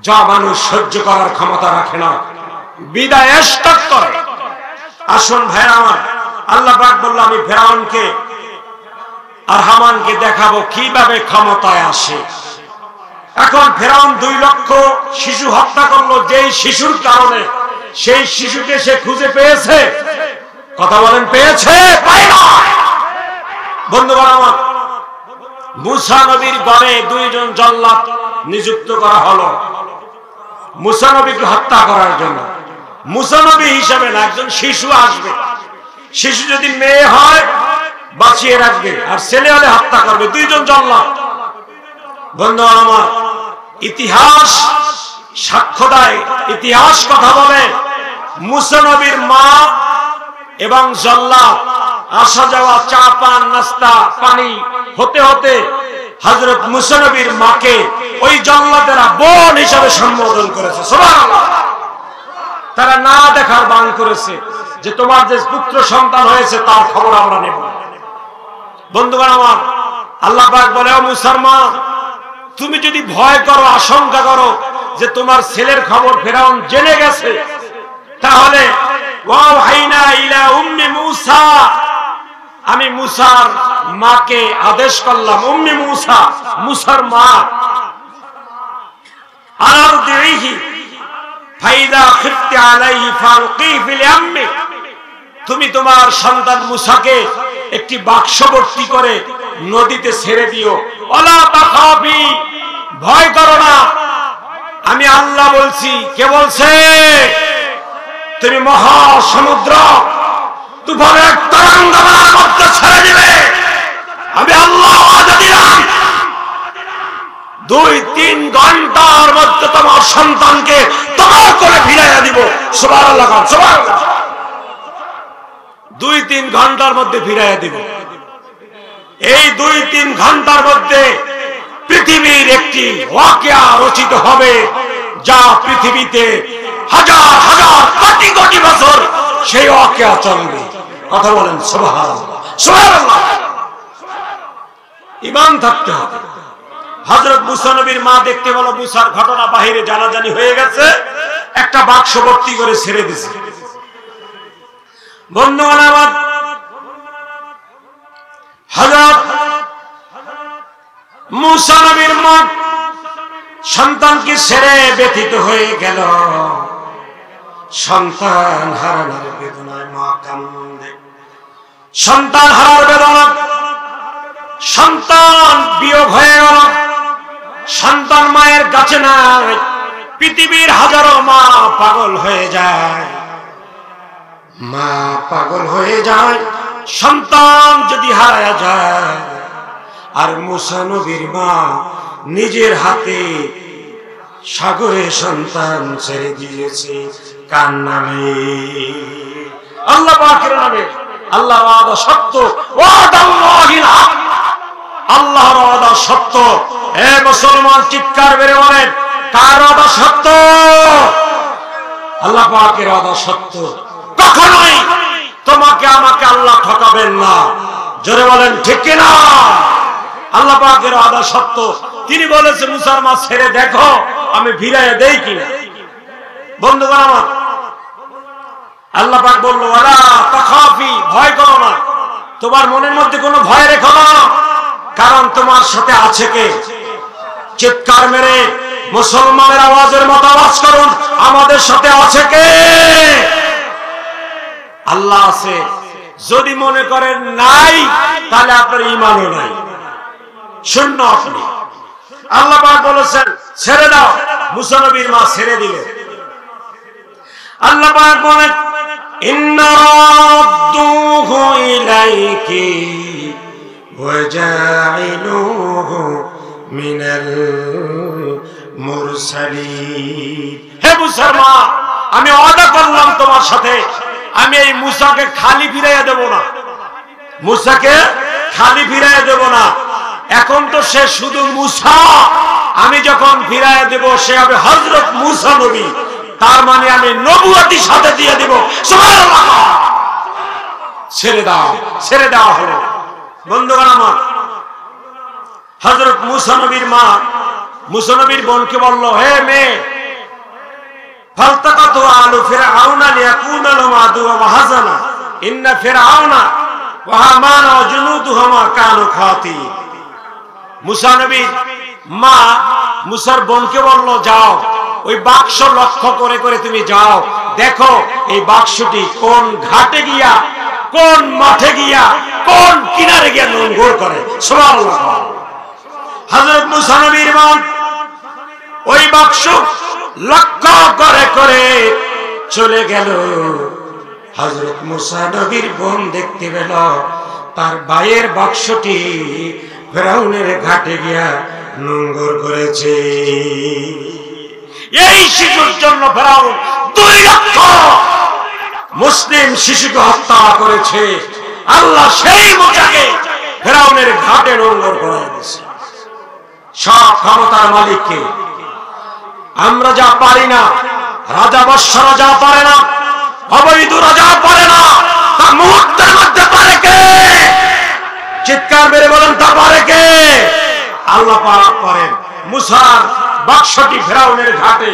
যা মানুষ সহ্য করার ক্ষমতা রাখে না বিদায় স্টক করে। আসুন ভাইরা আমার, আল্লাহ পাক বলল আমি ফেরাউনকে আর হামানকে দেখাবো কিভাবে ক্ষমতায় আসে। এখন ফেরাউন 2 লক্ষ শিশু হত্যা করলো যেই শিশুর কারণে, সেই শিশুকে সে খুঁজে পেয়েছে। কথা বলেন পেয়েছে? পায় না। বন্ধুগণ আমার, মুসা নবীর ঘরে 2 জন জল্লাদ নিযুক্ত করা হলো মুসা নবীকে হত্যা করার জন্য। মুসা নবী হিসাবে না, একজন শিশু আসবে, শিশু যদি মেয়ে হয় বাঁচিয়ে রাখবে, আর ছেলে হলে হত্যা করবে। 2 জন জল্লাদ। বন্ধুগণ আমার, ইতিহাস সাক্ষ্য দেয়, ইতিহাস কথা বলে মুসা নবীর মা এবং জল্লাদ আসা যাওয়া, চা পান নাস্তা পানি হতে হতে হযরত মুসা নবীর মাকে ওই জল্লাদেরা বোন হিসেবে সম্বোধন করেছে। সুবহানাল্লাহ। তারা না দেখার বান করেছে যে তোমার যে পুত্র সন্তান হয়েছে তার খবর আমরা নেব। বন্ধুগণ আমার, আল্লাহ পাক বলে ও মুসলমান, তুমি যদি ভয় করো, আশঙ্কা করো যে তোমার ছেলের খবর ফেরাউন জেনে গেছে, তাহলে ওয়াহাইনা ইলা উম্মি মূসা, আমি মুসার মাকে আদেশ করলাম, উম্মি মূসা, মুসার মা, আরদিহি ফাইদা খিফতি আলাইহি ফালকি ফিল ইয়াম্মি, তুমি তোমার সন্তান মুসাকে একটি বাক্স ভর্তি করে নদীতে ছেড়ে দিও। ওয়ালা তাখাফি, ভয় করো না, আমি আল্লাহ বলছি। কে বলছে? তুমি মহা সমুদ্র তুফানের তরঙ্গমালার মধ্যে ছেড়ে দিবে, আমি আল্লাহ ওয়াদা দিলাম 2-3 ঘন্টার মধ্যে তোমার সন্তানকে তোমার কোলে ফিরাইয়া দিব। সুবহানাল্লাহ, সুবহানাল্লাহ। 2-3 ঘন্টার মধ্যে ফিরাইয়া দিব। এই 2-3 ঘন্টার মধ্যে পৃথিবীর একটি ওয়াকিয়া রচিত হবে, যা পৃথিবীতে হাজার হাজার কোটি কোটি বছর সেই ওয়াকিয়া চলবে। কথা বলেন সুবহানাল্লাহ, সুবহানাল্লাহ। ঈমান থাকতে হবে। হযরত মুসা নবীর মা দেখতে বলো মুসার ঘটনা বাহিরে জানাজানি হয়ে গেছে, একটা বাক্স ভর্তি করে ছেড়ে দিয়েছে। বন্ধুগণ আমার, হযরত মুসা নবীর মা সন্তানকে ছেড়ে ব্যথিত হয়ে গেল। সন্তান হারানোর বেদনায় মা কান্দে। সন্তান হারার বেদনা, সন্তান বিয়োগ হয়ে গেল। সন্তান মায়ের কাছে নাই। পৃথিবীর হাজারো মা পাগল হয়ে যায়, মা পাগল হয়ে যায় সন্তান যদি হারায়া যায়। আর মুসা নবীর মা নিজের হাতে সাগরে সন্তান ছেড়ে দিয়েছে কার নামে? আল্লাহ পাকের নামে। আল্লাহর ওয়াদা সত্য, ওয়াদাল্লাহিল হক। আল্লাহর ওয়াদা সত্য। হে মুসলমান, চিৎকার মেরে বলেন, কার ওয়াদা সত্য? আল্লাহ পাকের ওয়াদা সত্য। কখনোই তোমাকে আমাকে আল্লাহ ঠকাবেন না। জোরে বলেন ঠিক কি না? আল্লাহ পাকের ওয়াদা সত্য। তিনি বলেছেন মুসার মা ছেড়ে দেখো আমি ফিরাইয়া দেই কিনা। বন্ধুগণ আমার, আল্লাহ পাক বলল ওয়ালা তাখাফি, ভয় করো না। তোমার মনের মধ্যে কোনো ভয় রেখো না, কারণ তোমার সাথে আছে কে? চিৎকার মেরে মুসলমানের আওয়াজের মতো আওয়াজ করুন, আমাদের সাথে আছে কে? আল্লাহ আছে। যদি মনে করেন নাই, তাহলে আপনার ঈমানও নাই, শূন্য আপনি। আল্লাহ পাক বলেছেন ছেড়ে দাও। মুসা নবীর মা ছেড়ে দিলেন। আল্লাহ পাক বলেন ইন্না রাদ্দুহু ইলাইকি ওয়া জাইলুহু মিনাল মুরসালিন। হে মুসার মা, আমি ওয়াদা করলাম তোমার সাথে, আমি এই মুসাকে খালি ফিরাইয়া দেব না। মুসাকে খালি ফিরাইয়া দেব না। এখন তো সে শুধু মুসা, আমি যখন ফিরাইয়া দেব সে হবে হযরত মুসা নবী। তার মানে আমি নবুয়তি সাথে দিয়ে দেব। সুবহানাল্লাহ। ছেড়ে দাও, ছেড়ে দেওয়া হলো। বন্ধুগণ আমার, হযরত মুসা নবীর মা মুসা নবীর বোনকে বলল, হে মেয়ে, ফালতাকাতু আলু ফিরআউনা লিয়াকুনা লাহুম আদুওয়া ওয়া হাযানা ইন্না ফিরআউনা ওয়া হামানা ওয়া জুনুদুহুমা কানু খাতিন। মুসা নবীর মা মুসার বোনকে বলল, যাও ওই বাক্স লক্ষ্য করে করে তুমি যাও, দেখো এই বাক্সটি কোন ঘাটে গিয়া, কোন মাঠে গিয়া, কোন কিনারে গিয়া নোংর করে। সুবহানাল্লাহ। হযরত মুসা নবীর মা ওই বাক্স লক্ষ্য করে করে চলে গেল। হযরত মুসা নবীর বোন দেখতে পেল তার ভাইয়ের বাক্সটি ফিরআউনের ঘাটে গিয়া নোংর করেছে। এই শিশুর জন্য ফিরআউন 2 লক্ষ মুসলিম শিশুকে হত্যা করেছে। আল্লাহ সেই মুসাকে ফিরআউনের ঘাটে নোংর করে দিয়েছে। সব ক্ষমতার মালিককে। আমরা যা পারি না, রাজা বাদশারা যা পারে না, অবৈধ রাজা পারে না, তা মুহূর্তের মধ্যে পারে কে? চিৎকার মেরে বলেন, তা পারে কে? আল্লাহ পাক পারেন। মুসার বাক্সটি ফিরআউনের ঘাটে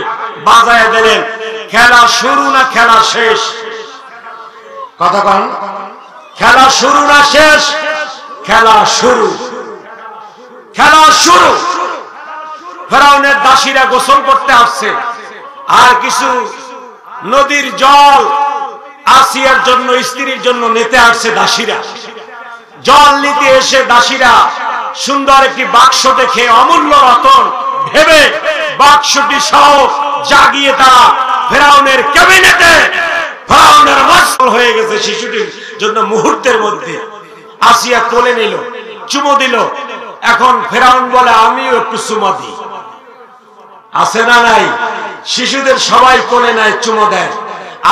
বাজায় দিলেন। খেলা শুরু না খেলা শেষ? কথা বলেন, খেলা শুরু না শেষ? খেলা শুরু, খেলা শুরু। ফিরআউনের দাসীরা গোসল করতে আসছে, আর কিছু নদীর জল আসিয়ার জন্য, স্ত্রীর জন্য নিতে আসছে দাসীরা। জল নিতে এসে দাসীরা সুন্দর একটি বাক্স দেখে, অমূল্য রতন ভেবে বাক্সটি সহ জাগিয়ে তারা ফিরআউনের ক্যাবিনেটে, ফিরআউনের মশগুল হয়ে গেছে শিশুটির জন্য। মুহূর্তের মধ্যে আসিয়া কোলে নিল, চুমো দিল। এখন ফিরআউন বলে আমিও একটু চুমো দিই। আছে না নাই? শিশুদের সবাই কোলে নেয়, চুমো দেয়।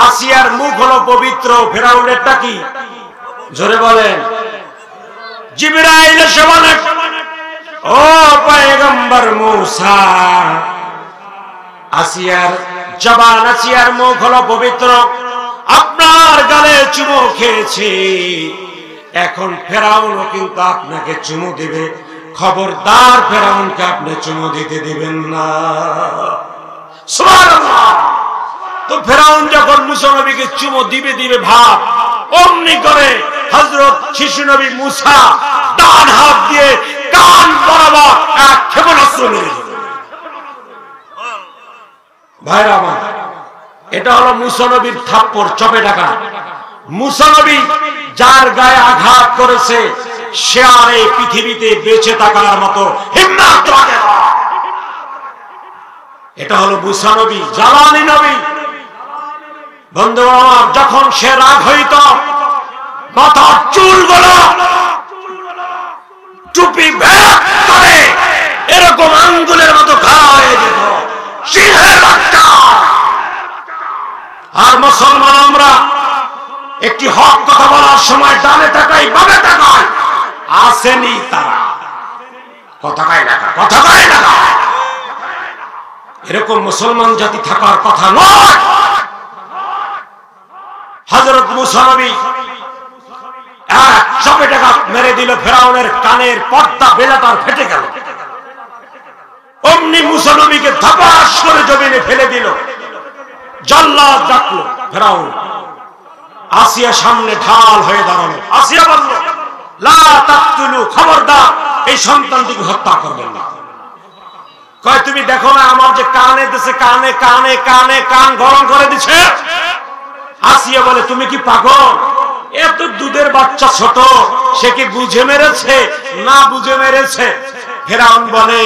আসিয়ার মুখ হলো পবিত্র, ফিরআউনেরটা কি? জোরে বলেন, জিবরাইল এসে বলে, ও পয়গম্বর মূসা, আসিয়ার জবান, আসিয়ার মুখ হলো পবিত্র, আপনার গালে চুমু খেয়েছে, এখন ফেরাউনও কিন্তু আপনাকে চুমু দিবে, খবরদার ফেরাউনকে আপনি চুমু দিতে দিবেন না। সুবহানাল্লাহ। তো ফেরাউন যখন মুসা নবীকে চুমু দিবে ভাব, অমনি করে হযরত শিশু নবী মুসা ডান হাত দিয়ে কান বরাবর এক ক্ষেপণাস্ত্র মেরে দিলেন। ভাইরা আমার, এটা হলো মুসা নবীর থাপ্পড়, চপে টাকা। মুসা নবী যার গায়ে আঘাত করেছে সে আর এই পৃথিবীতে বেঁচে থাকার মতো হিম্মত রাখে না। এটা হলো মুসা নবী, জালালি নবী। বন্ধু আমার, যখন সে রাগ হইত, মাথার চুলগুলো টুপি ভেদ করে এরকম আঙ্গুলের মতো ঘা হয়ে যেত, সিংহের বাচ্চা। আর মুসলমান আমরা একটি হক কথা বলার সময় ডানে তাকাই, বামে তাকাই, আসেনি তারা, কথা কয় না, কথা কয় না। এরকম মুসলমান জাতি থাকার কথা নয়। হযরত মুসা নবী এক চপেটাঘাত মেরে দিল, ফেরাউনের কানের পর্দা বেলাটার ফেটে গেল। অমনি মুসা নবীকে ধাপাস করে জমিনে ফেলে দিল। জল্লাদ ডাকলো ফেরাউন। আসিয়া সামনে ঢাল হয়ে দাঁড়ালো। আসিয়া বলল, লা তাকতুলু, খবরদার এই সন্তানটিকে হত্যা করবেন না। কয়, তুমি দেখো না আমার যে কানে দিছে, কানে কানে কানে কান গরম করে দিছে। আসিয়া বলে, তুমি কি পাগল? এত দুধের বাচ্চা ছোট, সে কি বুঝে মেরেছে? না বুঝে মেরেছে। ফেরাউন বলে,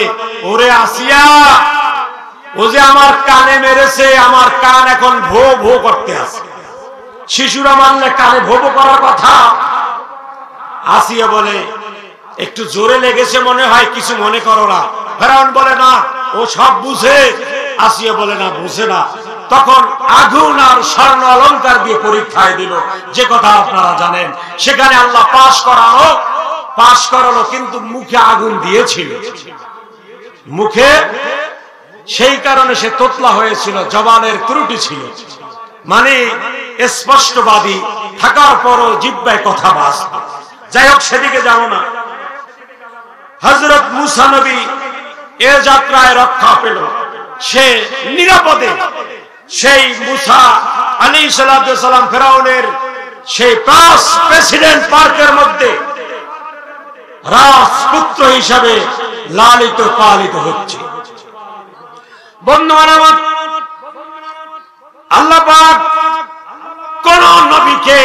ওরে আসিয়া, ও যে আমার কানে মেরেছে, আমার কান এখন ভো ভো করতে আছে। শিশুরা মানলে কানে ভো ভো করার কথা। আসিয়া বলে, একটু জোরে লেগেছে মনে হয়, কিছু মনে করো না। ফেরাউন বলে, না ও সব বুঝে। আসিয়া বলে, না বুঝে না। তখন আগুন আর স্বর্ণ অলংকার দিয়ে পরীক্ষায় দিল, যে কথা আপনারা জানেন। সেখানে আল্লাহ পাশ করালো, কিন্তু মুখে আগুন দিয়েছিল, মুখে। সেই কারণে সে তোতলা হয়েছিল, জবানের ত্রুটি ছিল। মানে স্পষ্টবাদী থাকার পরও জিহ্বায় কথা বাজত। যাই হোক, সেদিকে যাবো না। হযরত মুসা নবী এ যাত্রায় রক্ষা পেল, সে নিরাপদে। সেই মুসা আলাইহিস সালাম ফেরাউনের সেই প্রেসিডেন্ট পার্কের মধ্যে রাজপুত্র হিসাবে লালিত পালিত হচ্ছে। বন্ধুগণ আমার, আল্লাহ পাক কোন নবীকে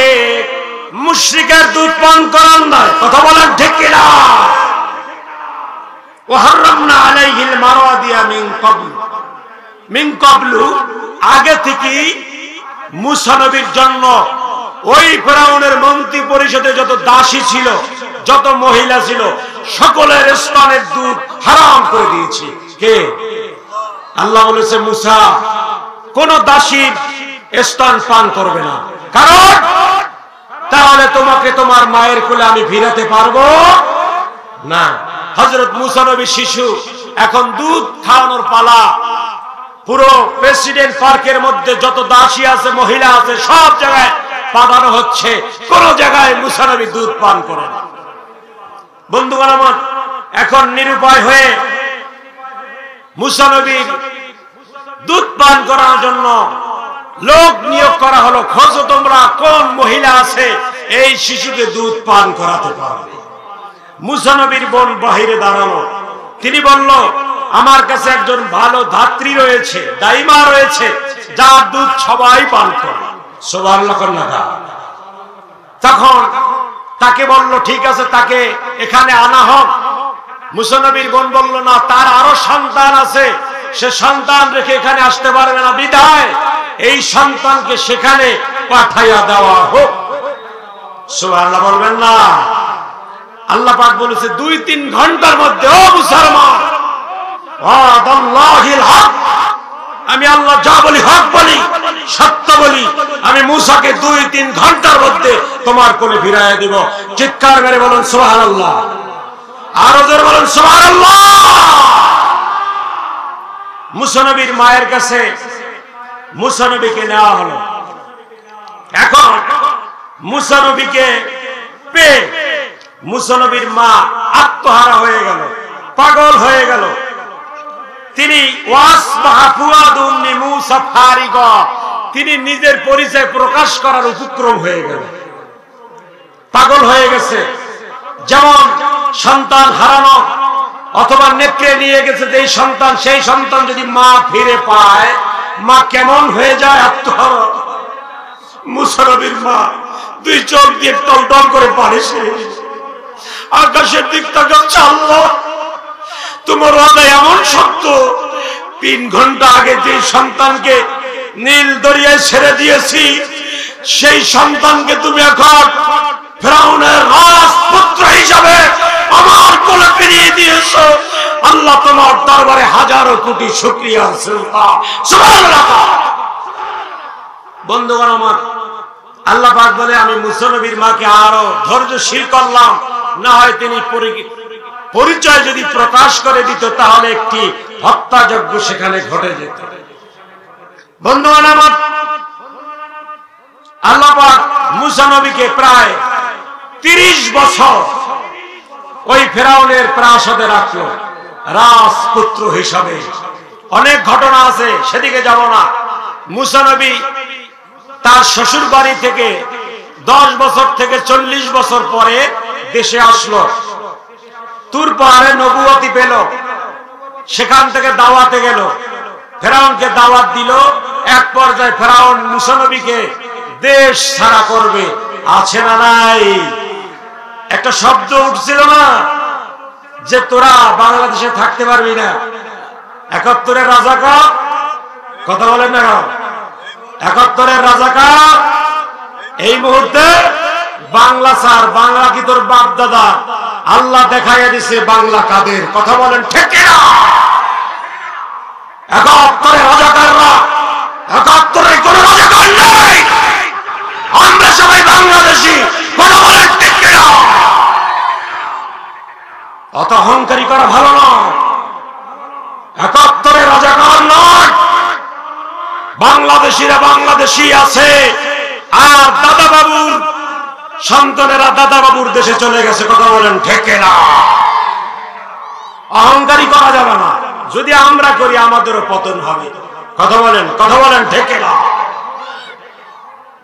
মুশরিকের দুধ পান করান নাই, কথা বলেন ঠিক কিনা? ওয়া হারামনা আলাইহিল মারাদিয়া মিন ক্বাবলু, আগে থেকে মুসা নবীর জন্য ওই ফেরাউনের মন্ত্রী পরিষদে যত দাসী ছিল, যত মহিলা ছিল, সকলের স্তনের দুধ হারাম করে দিয়েছি। কে? আল্লাহ বলেছে, মুসা কোন দাসীর স্তন পান করবে না, কারণ তাহলে তোমাকে তোমার মায়ের কোলে আমি ফিরাতে পারবো না। হযরত মুসা নবী শিশু, এখন দুধ খাওয়ানোর পালা। পুরো প্রেসিডেন্ট পার্কের মধ্যে যত দাসী আছে, মহিলা আছে, সব জায়গায় পাঠানো হচ্ছে, কোন জায়গায় মুসা নবী দুধ পান করে না। বন্ধুগণ আমার, এখন নিরুপায় হয়ে মুসা নবীর দুধ পান করার জন্য লোক নিয়োগ করা হলো। খোঁজো তোমরা কোন মহিলা আছে এই শিশুকে দুধ পান করাতে পারবে। মুসা নবীর বোন বাহিরে দাঁড়ালো। তিনি বলল, আমার কাছে একজন ভালো ধাত্রী রয়েছে, দাইমা রয়েছে, যার দুধ সবাই পান করে। সুবহানাল্লাহ। তখন তাকে বলল, ঠিক আছে, তাকে এখানে আনা হোক। মুসা নবীর বোন বলল, না, তার আরো সন্তান আছে, সে সন্তান রেখে এখানে আসতে পারবে না, বিধায় এই সন্তানকে সেখানে পাঠাইয়া দেওয়া হোক। সুবহানাল্লাহ বলবেন না? আল্লাহ পাক বলেছে, 2-3 ঘন্টার মধ্যে, ও মুসলমান, ওয়াদাল্লাহিল হক, আমি আল্লাহ যা বলি হক বলি, সত্য বলি, আমি আমি মূসাকে 2-3 ঘন্টার মধ্যে তোমার কোলে ফিরাইয়া দিব। চিৎকার মেরে বলুন সুবহানাল্লাহ, আরো জোরে বলুন সুবহানাল্লাহ। মূসা নবীর মায়ের কাছে মূসা নবীকে নেওয়া হলো। এখন মূসা নবীকে পেয়ে মূসা নবীর মা আত্মহারা হয়ে গেল, পাগল হয়ে গেল। তিনি তিনি নিজের পরিচয় প্রকাশ করার উপক্রম হয়ে গেল, পাগল হয়ে গেছে। যেমন সন্তান হারানো অথবা নেকড়ে নিয়ে গেছে যে সন্তান, সেই সন্তান যদি মা ফিরে পায় মা কেমন হয়ে যায় আত্মহারা। মূসা নবীর মা 2 চোখ দিয়ে টলটল করে পানি ছেড়ে আকাশের দিক তাকাচ্ছে, আল্লাহ তোমার ওয়াদা এমন সত্য, 3 ঘন্টা আগে যে সন্তানকে নীল দরিয়ায় ছেড়ে দিয়েছি সেই সন্তানকে তুমি এখন ফিরআউনের রাজপুত্র হিসাবে আমার কোলে ফিরিয়ে দিয়েছো। আল্লাহ তোমার দরবারে হাজারো কোটি শুকরিয়া। সুবহানাল্লাহ। বন্ধুগণ আমার, আল্লাহ পাক বলে আমি মূসা নবীর মাকে আরো ধৈর্যশীল করলাম, না হয় তিনি পরিচয় যদি প্রকাশ করে দিত তাহলে একটি হত্যাযজ্ঞ সেখানে ঘটে যেত। বন্ধুগণ আমার, আল্লাহ পাক মূসা নবীকে প্রায় 30 বছর ওই ফিরআউনের প্রাসাদে রাখলো রাজপুত্র হিসাবে। অনেক ঘটনা আছে, সেদিকে যাব না। মূসা নবী তার শ্বশুর বাড়ি থেকে 10 বছর থেকে 40 বছর পরে দেশে আসলো। তুর পাহাড়ে নবুয়তি পেল, সেখান থেকে দাওয়াতে গেল, ফেরাউনকে দাওয়াত দিল। এক পর্যায়ে ফেরাউন মূসা নবীকে দেশ ছাড়া করবে। আছে না নাই? একটা শব্দ উঠছিল না যে তোরা বাংলাদেশে থাকতে পারবি না, 71-এর রাজাকার। কথা বলেন না, 71-এর রাজাকার। এই মুহূর্তে বাংলা স্যার, বাংলা কি তোর বাপ দাদা? আল্লাহ দেখাইয়া দিছে বাংলা কাদের। কথা বলেন ঠিক না? 71-এর রাজাকাররা, 71-এর কোন রাজাকার নেই, আমরা সবাই বাংলাদেশি। কথা বলেন ঠিক না? অত অহংকারী করা ভালো নয়। 71-এর রাজাকার নয়, বাংলাদেশিরা বাংলাদেশি আছে। আর দাদা বাবুর সন্তানেরা দাদা বাবুর দেশে চলে গেছে। কথা বলেন ঠিক না? অহংকারী করা যাবে না, যদি আমরা করি আমাদেরও পতন হবে। কথা বলেন ঠিক না?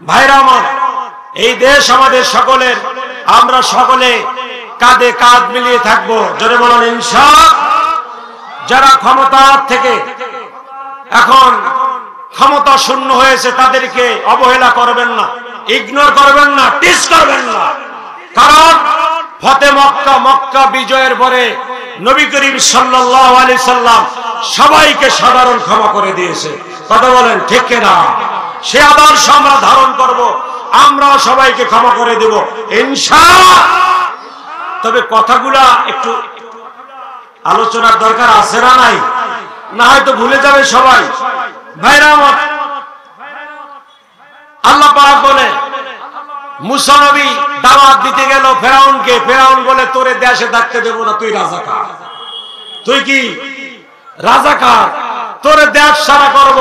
ভাইরা আমার, এই দেশ আমাদের সকলের, আমরা সকলে কাঁধে কাঁধ মিলিয়ে থাকবো। জোরে বলেন ইনশাআল্লাহ। যারা ক্ষমতা থেকে এখন ক্ষমতা শূন্য হয়েছে তাদেরকে অবহেলা করবেন না, ইগনোর করবেন না, টিস করবেন না। কারণ ফতে মক্কা বিজয়ের পরে নবী করিম সাল্লাল্লাহু আলাইহি সাল্লাম সবাইকে সাধারণ ক্ষমা করে দিয়েছে। কথা বলেন ঠিক না? সে আদর্শ আমরা ধারণ করব, আমরাও সবাইকে ক্ষমা করে দেব ইনশাআল্লাহ। তবে কথাগুলা একটু আলোচনার দরকার আছে না নাই? না হয়তো ভুলে যাবে সবাই। ভাইরা আমার, আল্লাহ পাক বলে মূসা নবী দাওয়াত দিতে গেল ফেরাউনকে। ফেরাউন বলে তোরে দেশে থাকতে দেব না, তুই রাজাকার। তুই কি রাজাকার? তোরে দেশ সারা করব।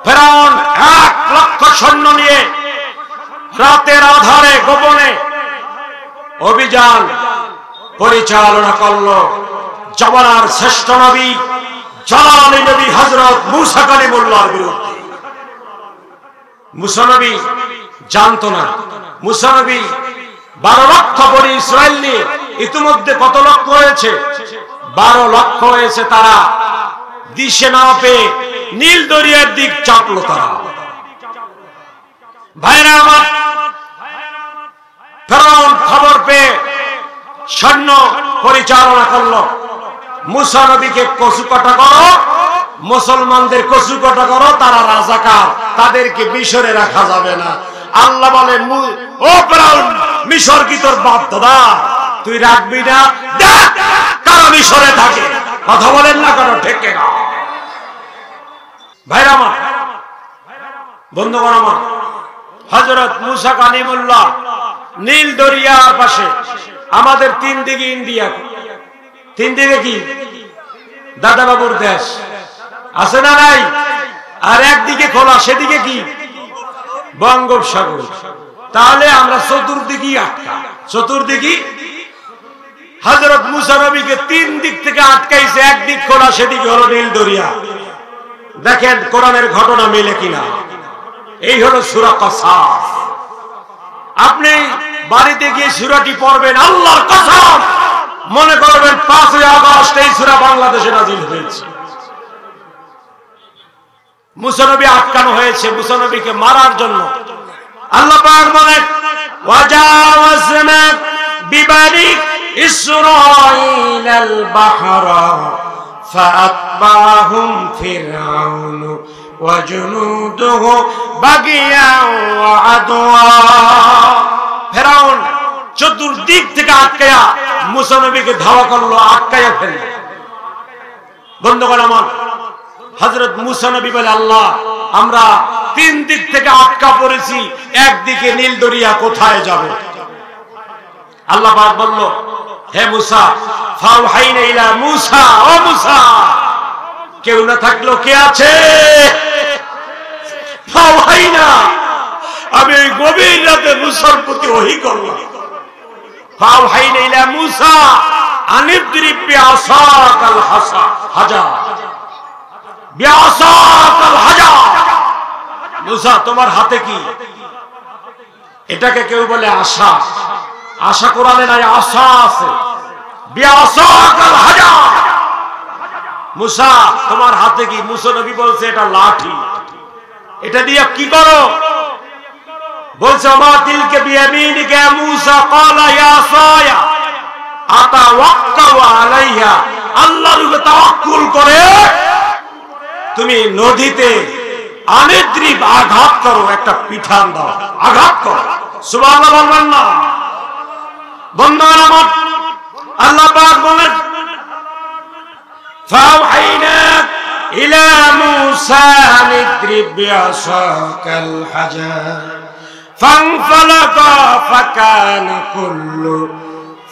ফেরাউন 1 লক্ষ সৈন্য নিয়ে রাতের আধারে গোপনে অভিযান পরিচালনা করলো জমানার শ্রেষ্ঠ নবী জালালী নবী হযরত মূসা কালিমুল্লাহর বিরুদ্ধে। মূসা নবী জানতো না, মূসা নবী 12 লক্ষ বনি ইসরাইল নিয়ে ইতিমধ্যে কত লক্ষ হয়েছে? 12 লক্ষ হয়েছে। তারা দিশে না পেয়ে নীল দরিয়ার দিক চাপলো তারা। ভাইরা আমার, ফেরাউন খবর পেয়ে সৈন্য পরিচালনা করলো। মূসা নবীকে কচুকাটা করো, মুসলমানদের কচুকাটা করো, তারা রাজাকার, তাদেরকে মিশরে রাখা যাবে না। আল্লাহ বলেন ও ফেরাউন, মিশর কি তোর বাপ দাদা? তুই রাখবি না? দেখ কারা মিশরে থাকে। কথা বলেন না কেন? ঠিক না? ভাইরা আমার, বন্ধুগণ আমার, হযরত মুসা কালিমুল্লাহ নীল দরিয়ার পাশে, আমাদের তিন দিকে ইন্ডিয়া, তিন দিকে কি দাদা বাবুর দেশ আছে না নাই, আর একদিকে খোলা, সেদিকে কি বঙ্গোপসাগর। তাহলে আমরা চতুর্দিকে আটকা, চতুর্দিকে হযরত মুসা নবীকে তিন দিক থেকে আটকাইছে, একদিক খোলা, সেদিকে হলো নীল দরিয়া। দেখেন কোরআনের ঘটনা মিলে কিনা। এই হলো সূরা কসস। আপনি বাড়িতে গিয়ে সূরাটি পড়বেন, আল্লাহর কসম মনে করবেন 5ই আগস্ট এই সূরা বাংলাদেশে নাযিল হয়েছে। মুসা নবী আটকানো হয়েছে মুসা নবীকে মারার জন্য। আল্লাহ পাক বলেন, ওয়াজাওয়াজনা বিবানি ইসরাঈলাল বাহরা ফাআতবাহুম ফিরআউন ওয়া জুনুদুহু বাগিয়ান ওয়া আদওয়া। ফিরআউন চতুর্দিক থেকে আটকায়া মুসা নবীকে ধাওয়া করলো, আটকায়া ফেলল। বন্ধুগণ আমার, হযরত মুসা নবী বলে, আল্লাহ আমরা তিন দিক থেকে আটকা পড়েছি, একদিকে নীল দরিয়া, কোথায় যাব? আল্লাহ পাক বলল, হে মুসা, ফাওহাইনা ইলা মুসা, ও মুসা, কেউ না থাকলো কে আছে? ফাওহাইনা, আমি গভীর রাতে মুসার প্রতি ওহী করলাম। ফাওহাইনা ইলা মুসা আনিদ্রিব বিআসাকাল হাজার, বিআসাকাল হাজার। মুসা তোমার হাতে কি? এটাকে কেউ বলে আশা, আশা কোরআনে নাই, আশা আছে। বিআসাকাল হাজার, মুসা তোমার হাতে কি? মুসা নবী বলছে এটা লাঠি, এটা দিয়ে কি করো? বলছে মা তিলকা বিয়ামিনিকা মুসা ক্বালা ইয়া সায়া আতাওয়াক্কাউ আলাইহা, আল্লাহর উপরে তাওয়াক্কুল করে তুমি নদীতে আনিদ্রিব আঘাত করো, একটা পিঠান দাও, আঘাত করো। সুবহানাল্লাহ বলবেন না? বন্ধুগণ আমার, আল্লাহ পাক বলেন, ফাওহাইনা ইলা মুসা আনিদ্রিব বিআসাকাল হাজার ফানফালাকা ফাকানা কুল্লু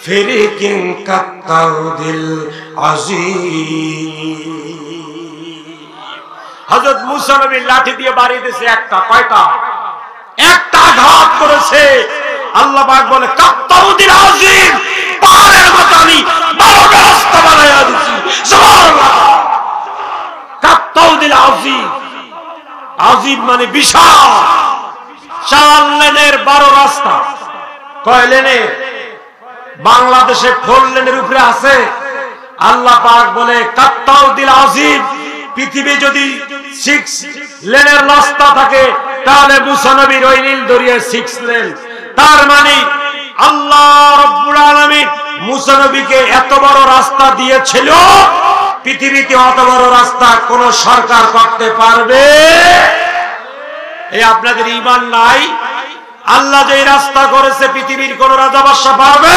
ফিরকিন কাত্তাউদিল আযীম। হযরত মুসা নবী লাঠি দিয়ে বাড়ি দিয়েছে একটা, কয়টা? একটা আঘাত করেছে। আল্লাহ পাক বলে, কাত্তাউদিল আযীম, পাহাড়ের মতো আমি 12টা রাস্তা বানায়া দিয়েছি। সুবহানাল্লাহ। কাত্তাউদিল আযীম, আযীম মানে বিশাল। 4 লেনের 12 রাস্তা। কয় লেনের? বাংলাদেশে 4 লেনের উপরে আছে। আল্লাহ পাক বলে, কাত্তাউদিল আযীম, পৃথিবী যদি 6 লেনের রাস্তা থাকে, তাহলে মুসা নবীর ওই নীল দরিয়ার 6 লেন। তার মানে আল্লাহ রাব্বুল আলামিন মুসা নবীকে এত বড় রাস্তা দিয়েছিল, পৃথিবীতে অত বড় রাস্তা কোন সরকার করতে পারবে? এই আপনাদের ঈমান নাই? আল্লাহ যে রাস্তা করেছে, পৃথিবীর কোন রাজা বাদশা পারবে?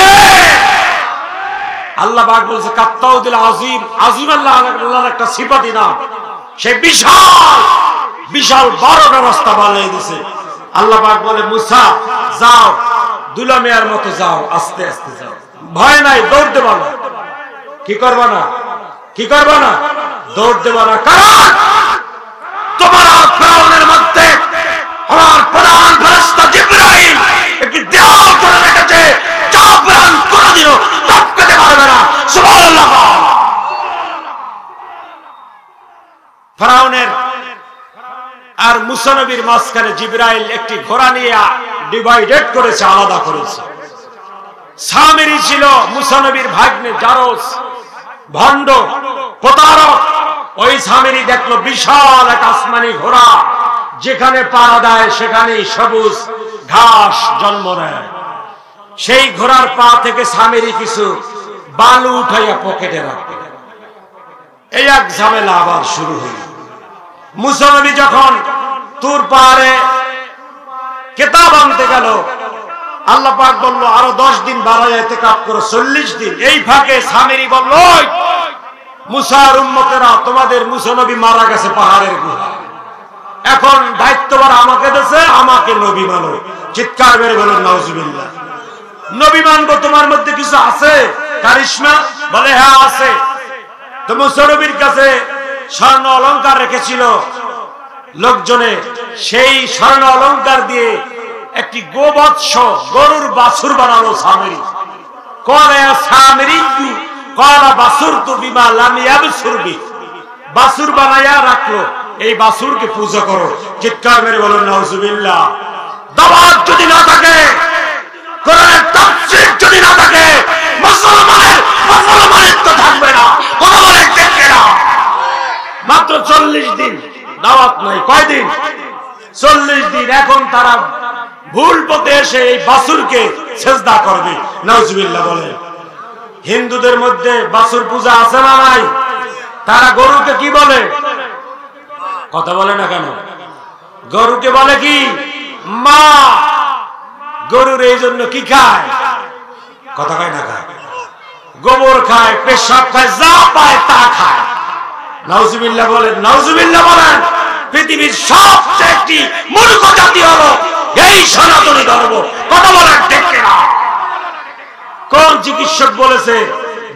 আল্লাহ পাক বলছে কাত্তাউদিল আযীম। আযীম আল্লাহর একটা সিফাতি নাম। সে বিশাল বিশাল 12টা রাস্তা বানিয়ে দিয়েছে। আল্লাহ পাক বলে, মুসা যাও, দুলামিয়ার মতো যাও, আস্তে আস্তে যাও, ভয় নাই, দৌড় দেবা না। কি করবা না? কি করবা না? দৌড় দেবা না। কারণ তোমার ফেরাউনের মধ্যে আমার প্রধান ফেরেশতা জিবরাইল একটি দেওয়াল করে রেখেছে, যা ফেরাউন কোনদিনও টপকাতে পারবে না। সুবহানাল্লাহ। ফেরাউনের আর মুসা নবীর মাঝখানে জিবরাইল একটি ঘোড়া নিয়ে ডিভাইডেড করেছে, আলাদা করেছে। সামিরী ছিল মুসা নবীর ভাগ্নে, জারজ, ভণ্ড, প্রতারক। ওই সামিরী দেখলো বিশাল এক আসমানি ঘোড়া, যেখানে পাড়া দেয় সেখানেই সবুজ ঘাস জন্ম নেয়। সেই ঘোড়ার পা থেকে সামিরী কিছু বালু উঠাইয়া পকেটে রাখে। এই এক ঝামেলা আবার শুরু হইল। মুসা নবী যখন তুর পাহাড়ে কিতাব আনতে গেল, আল্লাহ পাক বলল আরো 10 দিন বাড়াইয়া ইতিকাফ করো, 40 দিন। এই ফাঁকে সামিরী বলল, মুসার উম্মতেরা, তোমাদের মুসা নবী মারা গেছে পাহাড়ের গুহায়। এখন দায়িত্ব দায়িত্বভার আমাকে দিয়েছে, আমাকে নবী মানো। চিৎকার মেরে বলুন নাউজুবিল্লাহ। নবী মানবো, তোমার মধ্যে কিছু আছে কারিশমা? বলে হ্যাঁ আছে। তো মুসা নবীর কাছে স্বর্ণ অলংকার রেখেছিল লোকজনে, সেই স্বর্ণ অলংকার দিয়ে একটি গোবৎস গরুর বাছুর বানালো সামেরি। কলে সামেরি কলা বাছুর তো বিমা লামিয়া সুরবি, বাছুর বানাইয়া রাখলো, এই বাছুরকে পূজা করো। চিৎকার মেরে বলুন নাউজুবিল্লাহ। দাওয়াত যদি না থাকে, কোরআনের তাফসীর যদি না থাকে, মুসলমানের তো থাকবে না। কথা বলেন ঠিক কিনা? মাত্র 40 দিন দাওয়াত নাই। কয়দিন? 40 দিন। এখন তারা ভুল পথে এসে এই বাছুরকে সিজদা করবে। নাউজুবিল্লাহ বলে। হিন্দুদের মধ্যে বাছুর পূজা আছে না নাই? তারা গরুকে কি বলে? কথা বলে না কেন? গরুকে বলে কি? মা। গরুর এই জন্য কি খায়? কথা খায় না খায়? গোবর খায়, পেশাব খায়, যা পায় তা খায়। নাউজুবিল্লাহ বলেন, নাউজুবিল্লাহ বলেন। পৃথিবীর সবচেয়ে একটি মূর্খ জাতি হলো এই সনাতনী ধর্ম। কথা বলেন ঠিক কিনা? কোন চিকিৎসক বলেছে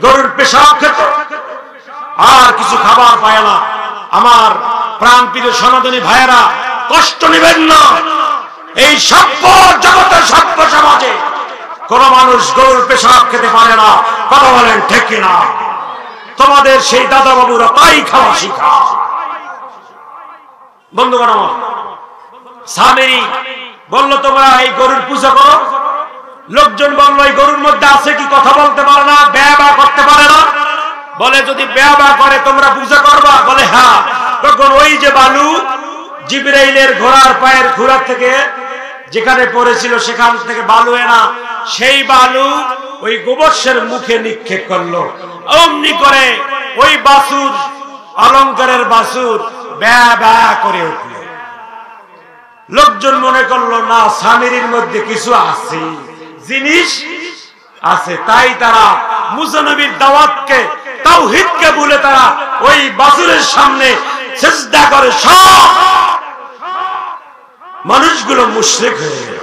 গরুর পেশাব খেতে? আর কিছু খাবার পায় না। আমার প্রাণপ্রিয় সনাতনী ভাইয়েরা, কষ্ট নেবেন না। এই সভ্য জগতের সভ্য সমাজে কোন মানুষ গরুর পেশাব খেতে পারে না। কথা বলেন ঠিক কিনা? তোমাদের সেই দাদা বাবুরা তাই খাওয়া শিখা। বন্ধুগণ আমার, সামেরি বলল তোমরা এই গরুর পূজা করো। লোকজন বলল এই গরুর মধ্যে আছে কি? কথা বলতে পারে না, ব্যয় করতে পারে না। বলে যদি ব্যয় করে তোমরা পূজা করবা? বলে হ্যাঁ। তখন ওই যে বালু জিবরাইলের ঘোড়ার পায়ের খুরা থেকে যেখানে পড়েছিল সেখান থেকে বালু এনা, সেই বালু ওই গোবর্ষের মুখে নিক্ষেপ করলো। অমনি করে ওই বাছুর, অলংকারের বাছুর ব্যয় ব্যয় করে উঠল। লোকজন মনে করলো না, সামেরির মধ্যে কিছু আছে, জিনিস আছে। তাই তারা মুসা নবীর দাওয়াতকে, তাওহীদকে ভুলে তারা ওই বাছুরের সামনে সিজদা করে। সব মানুষগুলো মুশরিক হয়ে গেল।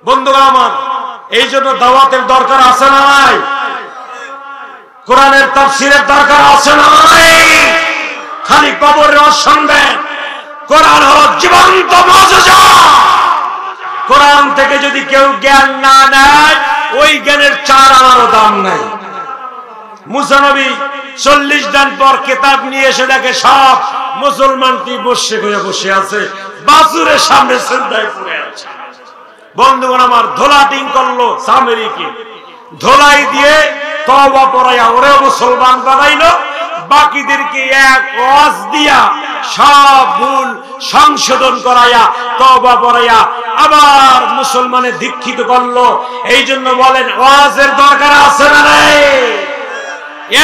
বন্ধুরা আমার, এই জন্য দাওয়াতের দরকার আছে না নাই? কোরআনের তাফসীরের দরকার আছে না নাই? খালি কবরের রস শুনবেন। কোরআন হলো জীবন্ত মুজিজা। কোরআন থেকে যদি কেউ জ্ঞান না নেয়, ওই জ্ঞানের 4 আনারও দাম নাই। মুসা নবী 40 দিন পর কিতাব নিয়ে এসে দেখে সব মুসলমানটি মুশরিক হয়ে বসে আছে, বাছুরের সামনে সিজদায় পড়ে আছে। বন্ধুগণ আমার, ধোলাটিং করলো সামেরিকে, ধোলাই দিয়ে তওবা পড়াইয়া ওরে মুসলমান বানাইলো। বাকিদেরকে এক ওয়াজ দিয়া সব ভুল সংশোধন করাইয়া তওবা পড়াইয়া আবার মুসলমানে দীক্ষিত করলো। এই জন্য বলেন ওয়াজের দরকার আছে না নাই?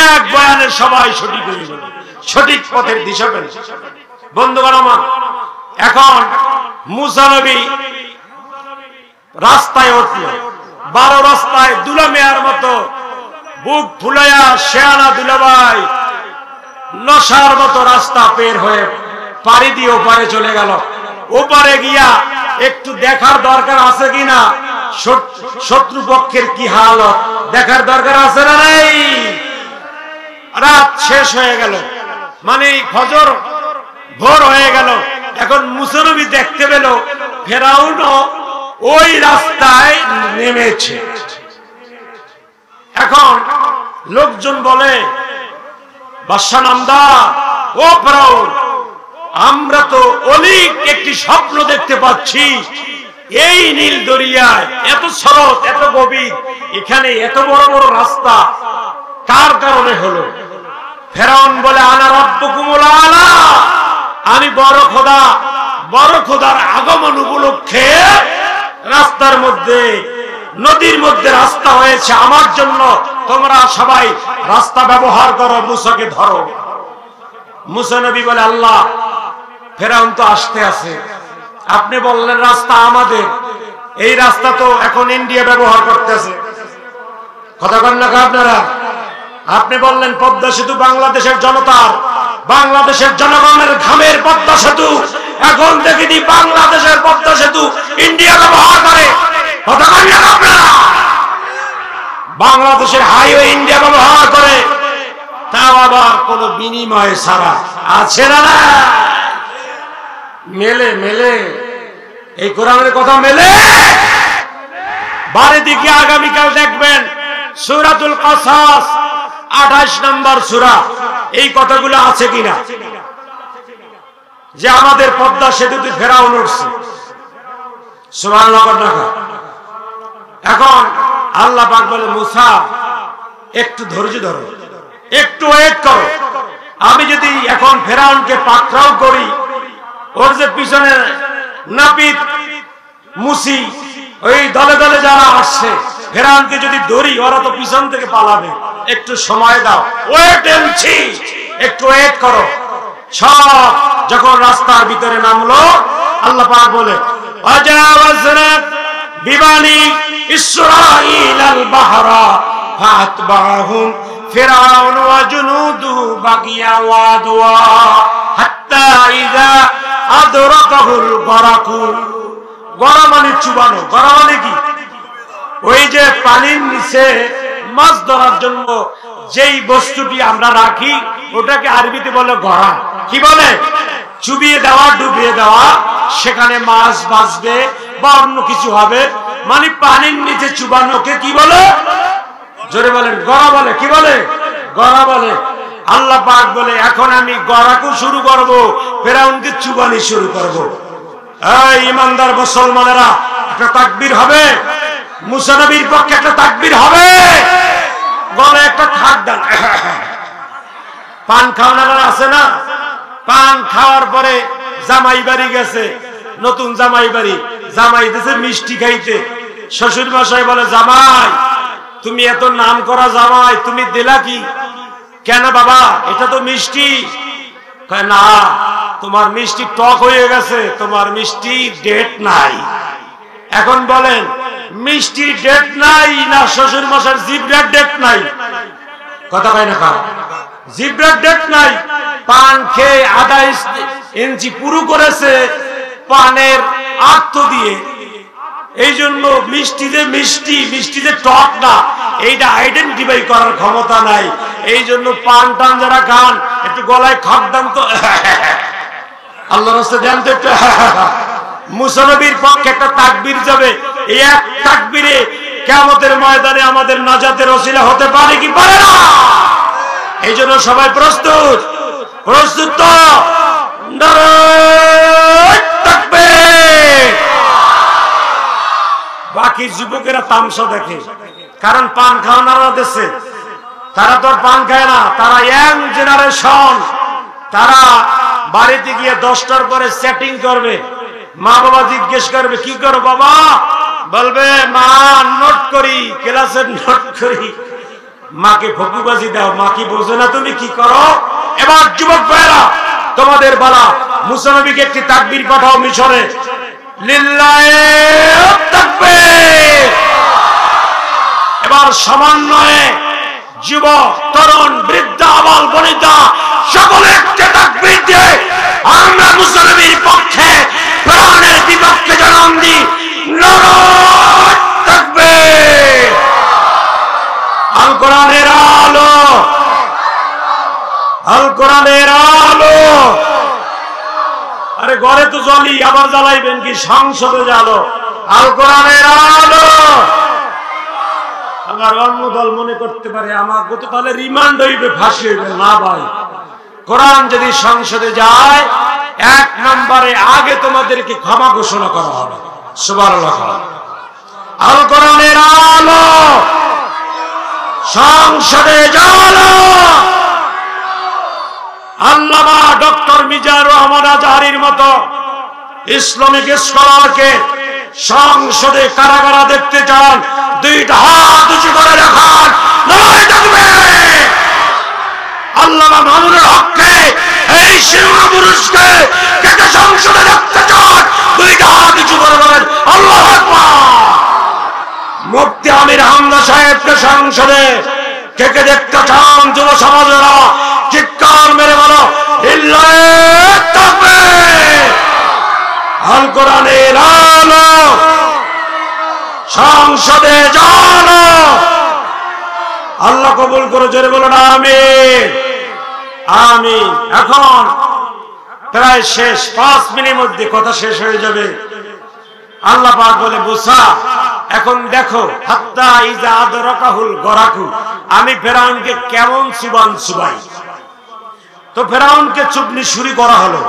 এক বয়ানে সবাই সঠিক হয়ে যাবে, সঠিক পথের দিশা পেল। বন্ধুগণ আমার, এখন মুসা নবী রাস্তায় উঠল। 12 রাস্তায় দুলা মেয়ার মতো বুক ফুলাইয়া শেয়ানা দুলাভাই নশার মতো রাস্তা পের হয়ে পাড়ি দিয়ে ওপারে চলে গেল। ওপারে গিয়া একটু দেখার দরকার আছে কিনা শত্রুপক্ষের কি হালত, দেখার দরকার আছে না নাই? রাত শেষ হয়ে গেল, মানে ফজর ভোর হয়ে গেল। এখন মুসা নবী দেখতে পেল ফেরাউনও ওই রাস্তায় নেমেছে। এখন লোকজন বলে, বাদশা নামদার, ও ফেরাউন, আমরা তো অলিক একটি স্বপ্ন দেখতে পাচ্ছি। এই নীল দরিয়ায় এত স্রোত, এত গভীর, এখানে এত বড় বড় রাস্তা কার কারণে হলো? ফেরাউন বলে, আনা রাব্বুকুমুল আলা, আমি বড় খোদা, বড় খোদার আগমন উপলক্ষে রাস্তার মধ্যে, নদীর মধ্যে রাস্তা হয়েছে আমার জন্য। তোমরা সবাই রাস্তা ব্যবহার করো, মুসাকে ধরো। মুসা নবী বলে, আল্লাহ, ফেরাউন তো আসতে আছে, আপনি বললেন রাস্তা আমাদের, এই রাস্তা তো এখন ইন্ডিয়া ব্যবহার করতেছে। কথা বলেন না আপনারা? আপনি বললেন পদ্মা সেতু বাংলাদেশের জনতার, বাংলাদেশের জনগণের ঘামের পদ্মা সেতু, এখন দেখিনি বাংলাদেশের পদ্মা সেতু ইন্ডিয়া ব্যবহার করে, কথা বলেন না আপনারা? বাংলাদেশের হাইওয়ে ইন্ডিয়া ব্যবহার করে, তাও আবার কোনো বিনিময় ছাড়া। আছে না? মেলে মেলে এই কোরআনের কথা মেলে। বাড়ি দিকে আগামীকাল দেখবেন সূরাতুল কাসাস 28 নম্বর সূরা, এই কথাগুলো আছে কিনা, যে আমাদের পদ্মা সেতুতে ফেরাউন উঠছে। সুবহানাল্লাহ। এখন আল্লাহ পাক বলে, মুসা একটু ধৈর্য ধরো, একটু ওয়েট করো। আমি যদি এখন ফেরাউনকে পাকড়াও করি, ওর যে পিছনে নাপিত মুসি ওই দলে দলে যারা আসছে, ফেরাউনকে যদি ধরি, ওরা তো পিছন থেকে পালাবে। একটু সময় দাও, ওয়েট এন্ড সি, একটু ওয়েট করো। সব যখন রাস্তার ভিতরে নামলো, আল্লাহ পাক বলে, ওয়াজাওয়াজনা বিবানি ইসরাঈল আল বাহরা ফাতবাহুম ফিরআউন ওয়া জুনুদু বাগিয়া ওয়া দুয়া হাত্তা ইযা আদরাকাহুল গরাকু। গরা মানে চুবানো। গরা মানে কি? ওই যে পানির নিচে মাছ ধরার জন্য যেই বস্তুটি আমরা রাখি, ওটাকে আরবিতে বলে গরা। কি বলে? চুবিয়ে দেওয়া, ডুবিয়ে দেওয়া, সেখানে মাছ বাঁচবে বা অন্য কিছু হবে, মানে পানির নিচে চুবানোকে কি বলে? জোরে বলেন। গরা বলে। কি বলে? গরা বলে। আল্লাহ পাক বলে, এখন আমি গরাকু শুরু করব, ফেরাউনকে চুবানি শুরু করব। এই ইমানদার মুসলমানেরা, একটা তাকবীর হবে। মুসা নবীর পক্ষে একটা তাকবীর হবে। গলায় একটা খাট দেন। পান খাওয়ানোরা আছে না? পান খাওয়ার পরে জামাই বাড়ি গেছে, নতুন জামাই বাড়ি, জামাই দিয়েছে মিষ্টি খাইতে। শ্বশুর মশাই বলে, জামাই তুমি এত নাম করা জামাই, তুমি দিলা কি? কেন বাবা, এটা তো মিষ্টি। কয় না, তোমার মিষ্টি টক হয়ে গেছে, তোমার মিষ্টি ডেট নাই। এখন বলেন, মিষ্টির ডেট নাই না শ্বশুর মশার জিব্রার ডেট নাই? কথা কয় না কার? জিব্রার ডেট নাই। পান খেয়ে ২.৫ ইঞ্চি পুরু করেছে পানের আত্ম দিয়ে। এই জন্য মিষ্টি যে মিষ্টি, মিষ্টি যে টক না, এইটা আইডেন্টিফাই করার ক্ষমতা নাই। এই জন্য পান টান যারা খান, একটু গলায় খাপ দেন তো, আল্লাহর রাস্তায় দেন তো একটু। মুসা নবীর পক্ষে একটা তাকবীর যাবে। এই এক তাকবীরে কিয়ামতের ময়দানে আমাদের নাজাতের ওসিলা হতে পারে কি পারে না? এই জন্য সবাই প্রস্তুত? প্রস্তুত তো? নারায়ে তাকবীর। বাকি যুবকেরা তামসা দেখে, কারণ পান খাওয়ানোরা দেশে, তারা তো পান খায় না, তারা ইয়াং জেনারেশন। তারা বাড়িতে গিয়ে 10টার পরে সেটিং করবে। মা বাবা জিজ্ঞেস করবে, কি করো বাবা? বলবে, মা নোট করি, ক্লাসের নোট করি। মাকে ফকুবাজি দাও, মা কি বোঝো না তুমি কি করো? এবার যুবক ভাইরা, তোমাদের বলা, মুসা নবীকে একটি তাকবীর পাঠাও মিশরে। লিল্লাহি তাকবীর। এবার সমন্বয়ে যুবক, তরুণ, বৃদ্ধ, আবাল, বনিতা সকলে একটি তাকবীর দিয়ে আমরা মুসা নবীর পক্ষে, প্রাণের বিপক্ষে জনম দিই। নারায়ে তাকবীর। আল কোরআনের আলো, আল কোরআনের আলো। আরে ঘরে তো জ্বলি, আবার জ্বালাইবেন কি? সংসদে জ্বালো। আল কোরআনের আলো। আমার অন্য দল মনে করতে পারে আমার গতকালে রিমান্ড হইবে, ফাঁসি হইবে। না ভাই, কোরআন যদি সংসদে যায়, 1 নম্বরে আগে তোমাদেরকে ক্ষমা ঘোষণা করা হবে। সুবহানাল্লাহ। আল কোরআনের আলো সংসদে জ্বালো। আল্লামা ডক্টর মিজানুর রহমান আজহারীর মতো ইসলামিক স্কলারকে সংসদে কারাগারে দেখতে চান, 2টা হাত উঁচু করে রাখান। নারায়ে তাকবীর। আল্লামা মামুনুল হককে, এই শিরোমণি পুরুষকে কেটে সংসদে দেখতে চান, 2টা হাত উঁচু করে বলেন আল্লাহু আকবার। মুফতি আমির হামজা সাহেবকে সংসদে কে কে দেখতে চান? যুব সমাজেরা চিৎকার মেরে বলো লিল্লাহি তাকবীর। আল কোরআনের আলো সংসদে জানো। আল্লাহ কবুল করে, জোরে বলুন আমিন আমিন। এখন প্রায় শেষ, 5 মিনিটের মধ্যে কথা শেষ হয়ে যাবে। আল্লাহ পাক বলে, মুসা এখন দেখো, হাত্তা ইজা আদরাকাহুল গরাকু, আমি ফেরাউনকে কেমন চুবাই। তো ফেরাউনকে চুবনি শুরু করা হলো।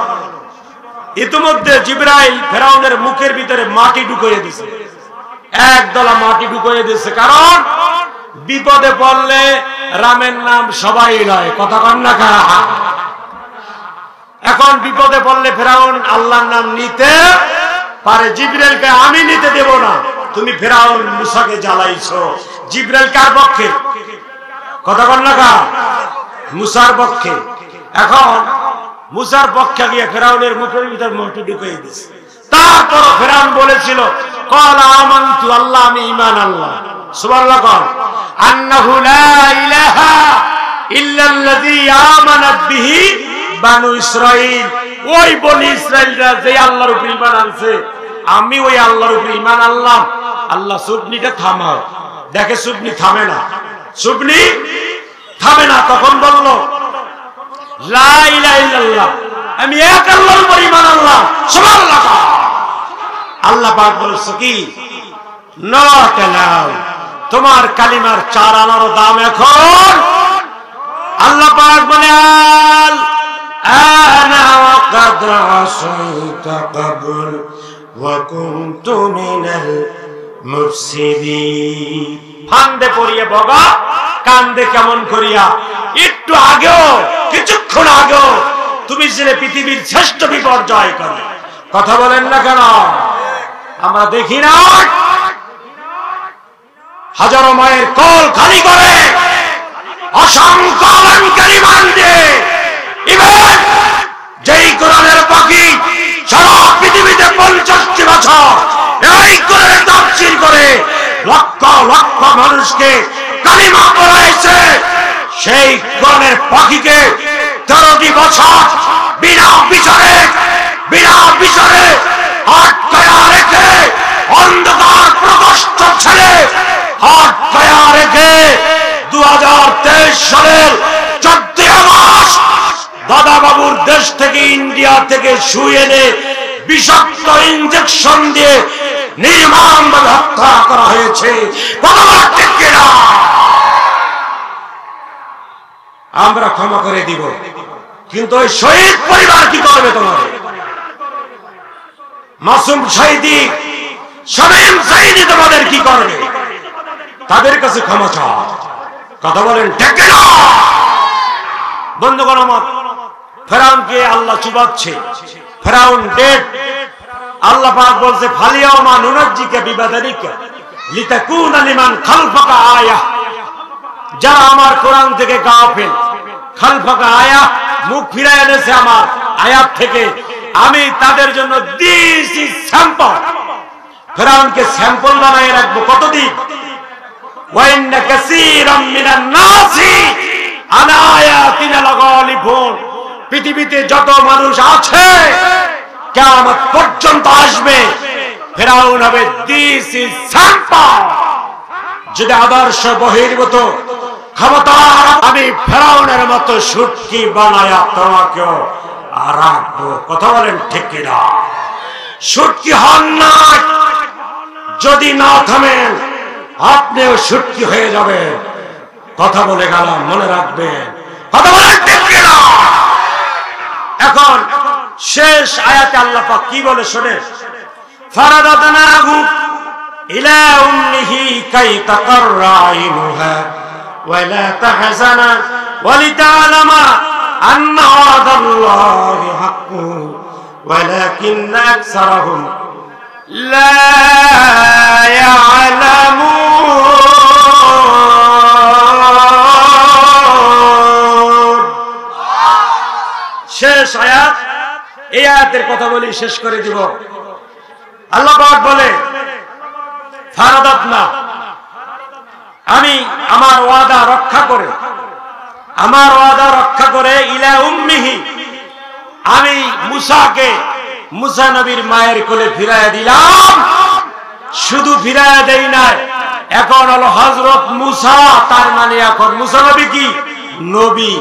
ইতিমধ্যে জিবরাইল ফেরাউনের মুখের ভিতরে মাটি ঢুকিয়ে দিয়েছে, একদলা মাটি ঢুকিয়ে দিয়েছে। কারণ বিপদে পড়লে রামের নাম সবাই নয়, কথা কন না কা। এখন বিপদে পড়লে ফেরাউন আল্লাহর নাম নিতে পারে, জিবরাইলকে আমি নিতে দেব না। তুমি ফেরাউন মুসাকে জ্বালাইছো, জিবরাইল কার পক্ষে? কথা কন না কা, মুসার পক্ষে। এখন মুসার পক্ষে গিয়ে ফেরাউনের মুখের ভিতর মাটি ঢুকিয়ে দিয়েছে। তারপর ফেরাউন বলেছিল, ক্বালা আমানতু, আল্লাহ আমি ঈমান আনলাম। সুবহানাল্লাহ কন, আন্নাহু লা ইলাহা ইল্লাল্লাযী আমানাত বিহি বানু ইসরাঈল। ওই বনি ইসরাঈলরা যে আল্লাহর উপর ঈমান আনছে, আমি ওই আল্লাহর উপর ঈমান আনলাম। আল্লাহ সুবনিটা থামাও, দেখে সুবনি থামে না, সুবনি থামে না। তখন বলল, লা ইলাহা ইল্লাল্লাহ, আমি এক আল্লাহর উপর ঈমান আনলাম। সুবহানাল্লাহ। আল্লাহ পাক বলেছে কি, নট অ্যালাউড, তোমার কালিমার 4 আনার দাম এখন। আল্লাহ পাক বলে, আল আনা ওয়াকাদ আসাইতা ক্বাবল ওয়া কুনতু মিনাল মুফসিদিন। ফান্দে পড়িয়ে বগা, কান্দে কেমন করিয়া। একটু আগেও, কিছুক্ষণ আগেও তুমি ছিলে পৃথিবীর শ্রেষ্ঠ বিপর্যয় করে। কথা বলেন না কেন? আমরা দেখি না হাজারো মায়ের কল খালি করে অসংখ্য অলঙ্কারী বান্ধে, যেই কোরআনের পাখি সারা পৃথিবীতে 50টি বছর এই কোরআনের তাফসীর করে লক্ষ লক্ষ মানুষকে কালিমা পড়াইছে, সেই কোরআনের পাখিকে 13টি বছর বিনা বিচারে আটকায়া রেখে, অন্ধকার প্রকোষ্ঠ ছেড়ে আটকায়া রেখে 2023 সালের 14 আগস্ট দাদা বাবুর দেশ থেকে, ইন্ডিয়া থেকে শুয়ে এনে বিষাক্ত ইনজেকশন দিয়ে নির্মমভাবে হত্যা করা হয়েছে। আমরা ক্ষমা করে দিব, কিন্তু ওই শহীদ পরিবার কি করবে? তোমার মাসুম শহীদি, শামীম শহীদি তোমাদের কি করবে? তাদের কাছে ক্ষমা চাও। কথা বলেন ঠিক না? বন্ধুগণ আমার, ফেরাউনকে আল্লাহ চুবাচ্ছে, ফেরাউন ডেড। আল্লাহ পাক বলছে, ফালিয়াউমা নুনাজ্জিকা বিবাদানিকা লিতাকুনা লিমান খালফাকা আয়া। যারা আমার কোরআন থেকে গাফিল, খালফাকা আয়া, মুখ ফিরায় এনেছে আমার আয়াত থেকে, আমি তাদের জন্য দিয়েছি স্যাম্পল। ফেরাউনকে স্যাম্পল বানায় রাখবো কতদিন? ওয়া ইন্না কাসীরাম মিনান নাসি আলা আয়াতিনা লাগালিবুন। পৃথিবীতে যত মানুষ আছে কিয়ামত পর্যন্ত আসবে, ফেরাউন হবে দিস ইজ স্যাম্পল। যদি আদর্শ বহির্ভূত ক্ষমতা, আমি ফেরাউনের মতো সুটকি বানায়া তোমাকেও রাখবো। কথা বলেন ঠিক কিনা? সুটকি হন না, যদি না থামেন আপনিও সুটকি হয়ে যাবেন। কথা বলে গেলাম, মনে রাখবেন। কথা বলেন ঠিক কিনা? এখন শেষ আয়াতে আল্লাহ পাক কি বলে শোনেন, ফারাদাতনাহু ইলা উম্মিহি কাই তাকাররা আইনুহা ওয়া লা তাহজানা ওয়া লিতা'লামা আন্না ওয়াদাল্লাহি হাক্কুন ওয়ালাকিন্না আকসারাহুম লা ইয়ালামুন। শেষ আয়াত, এই আয়াতের কথা বলি শেষ করে দিব। আল্লাহ পাক বলে, ফারাদাতনা, আমি আমার ওয়াদা রক্ষা করে ইলা উম্মিহি, আমি মুসাকে মুসা নবীর মায়ের কোলে ফিরাইয়া দিলাম। শুধু ফিরাইয়া দেই নাই, এখন হলো হযরত মুসা, তার মানে এখন মুসা নবী কি নবী।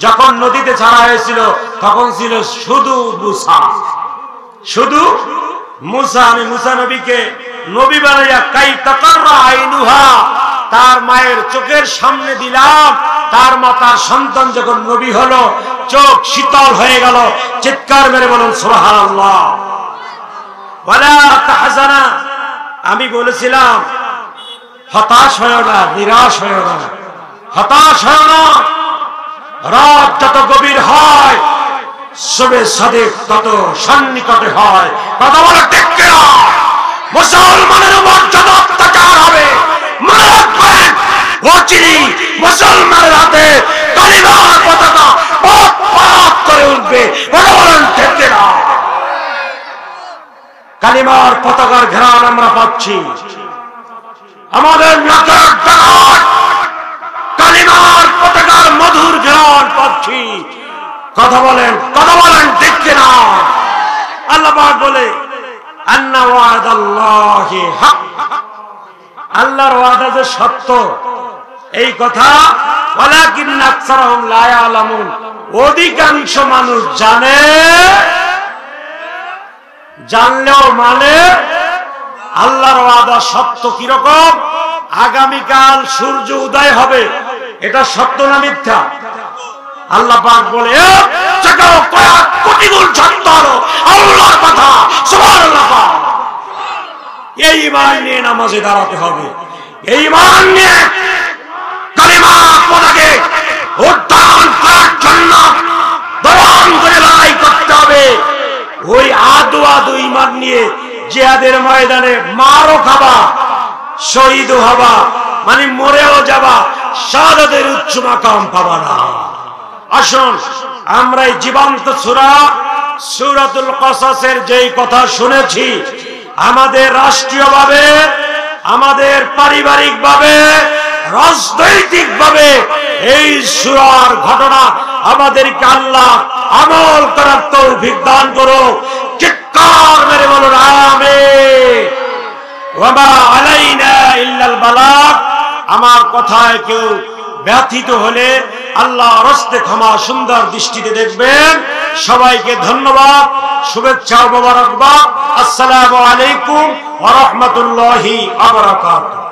যখন নদীতে ছাড়া হয়েছিল তখন ছিল শুধু মুসা, শুধু মুসা। আমি মুসা নবীকে নবী বানাইয়া কাই তাকাররা আইনুহা, তার মায়ের চোখের সামনে দিলাম। তার মাতার সন্তান যখন নবী হলো, চোখ শীতল হয়ে গেল। চিৎকার মেরে বলুন সুবহানাল্লাহ। ওয়ালা তাহজানা, আমি বলেছিলাম হতাশ হয়ো না, নিরাশ হয়ো না, হতাশ হয়ো না। রাত যত গভীর হয় শবে সাদিক তত সন্নিকটে হয়। কথা বলে ঠিক কিনা? মুসলমানের উপর যত অত্যাচার হবে মনে রাখবেন, অচিরে মুসলমানের হাতে কালিমার পতাকা পথ পথ করে উঠবে। কথা বলেন ঠিক কিনা? কালিমার পতাকার ঘ্রাণ আমরা পাচ্ছি, আমাদের নাকের ডাক কালিমার পতাকার মধুর ঘ্রাণ পাচ্ছি। কথা বলেন, কথা বলেন ঠিক কিনা? আল্লাহ পাক বলে আন্না ওয়াদাল্লাহি হক, আল্লাহর ওয়াদা যে সত্য এই কথা। ওয়ালাকিন্না আকসারহুম লা ইয়ালামুন, অধিকাংশ মানুষ জানে, জানলেও মানে। আল্লাহর ওয়াদা সত্য। কিরকম? আগামীকাল সূর্য উদয় হবে, এটা সত্য না মিথ্যা? আল্লাহ পাক বলে কয়েক কোটি গুণ সত্য হলো আল্লাহর কথা। সুবহানাল্লাহ। এই ঈমান নিয়ে নামাজে দাঁড়াতে হবে, এই ঈমান নিয়ে কালিমা পতাকে উত্থান করার জন্য দরম করে লড়াই করতে হবে। ওই আদু আদু ঈমান নিয়ে জিহাদের ময়দানে মারও খাবা, শহীদও হবা, মানে মরেও যাবা, শাহাদাতের উচ্চ মাকাম পাবা না। আসুন আমরা এই জীবন্ত সূরা সূরাতুল কসাসের যেই কথা শুনেছি, আমাদের রাষ্ট্রীয়ভাবে, আমাদের পারিবারিকভাবে, রাজনৈতিকভাবে এই সূরার ঘটনা আমাদেরকে আল্লাহ আমল করার তৌফিক দান করো। চিৎকার মেরে বলুন আমিন। ওয়া মা আলাইনা ইল্লাল বালাগ। আমার কথায় কেউ ব্যথিত হলে আল্লাহর হস্তে ক্ষমা সুন্দর দৃষ্টিতে দেখবেন। সবাইকে ধন্যবাদ, শুভেচ্ছা ও মোবারকবাদ। আসসালামু আলাইকুম ওয়া রাহমাতুল্লাহি ওয়া বারাকাতুহু।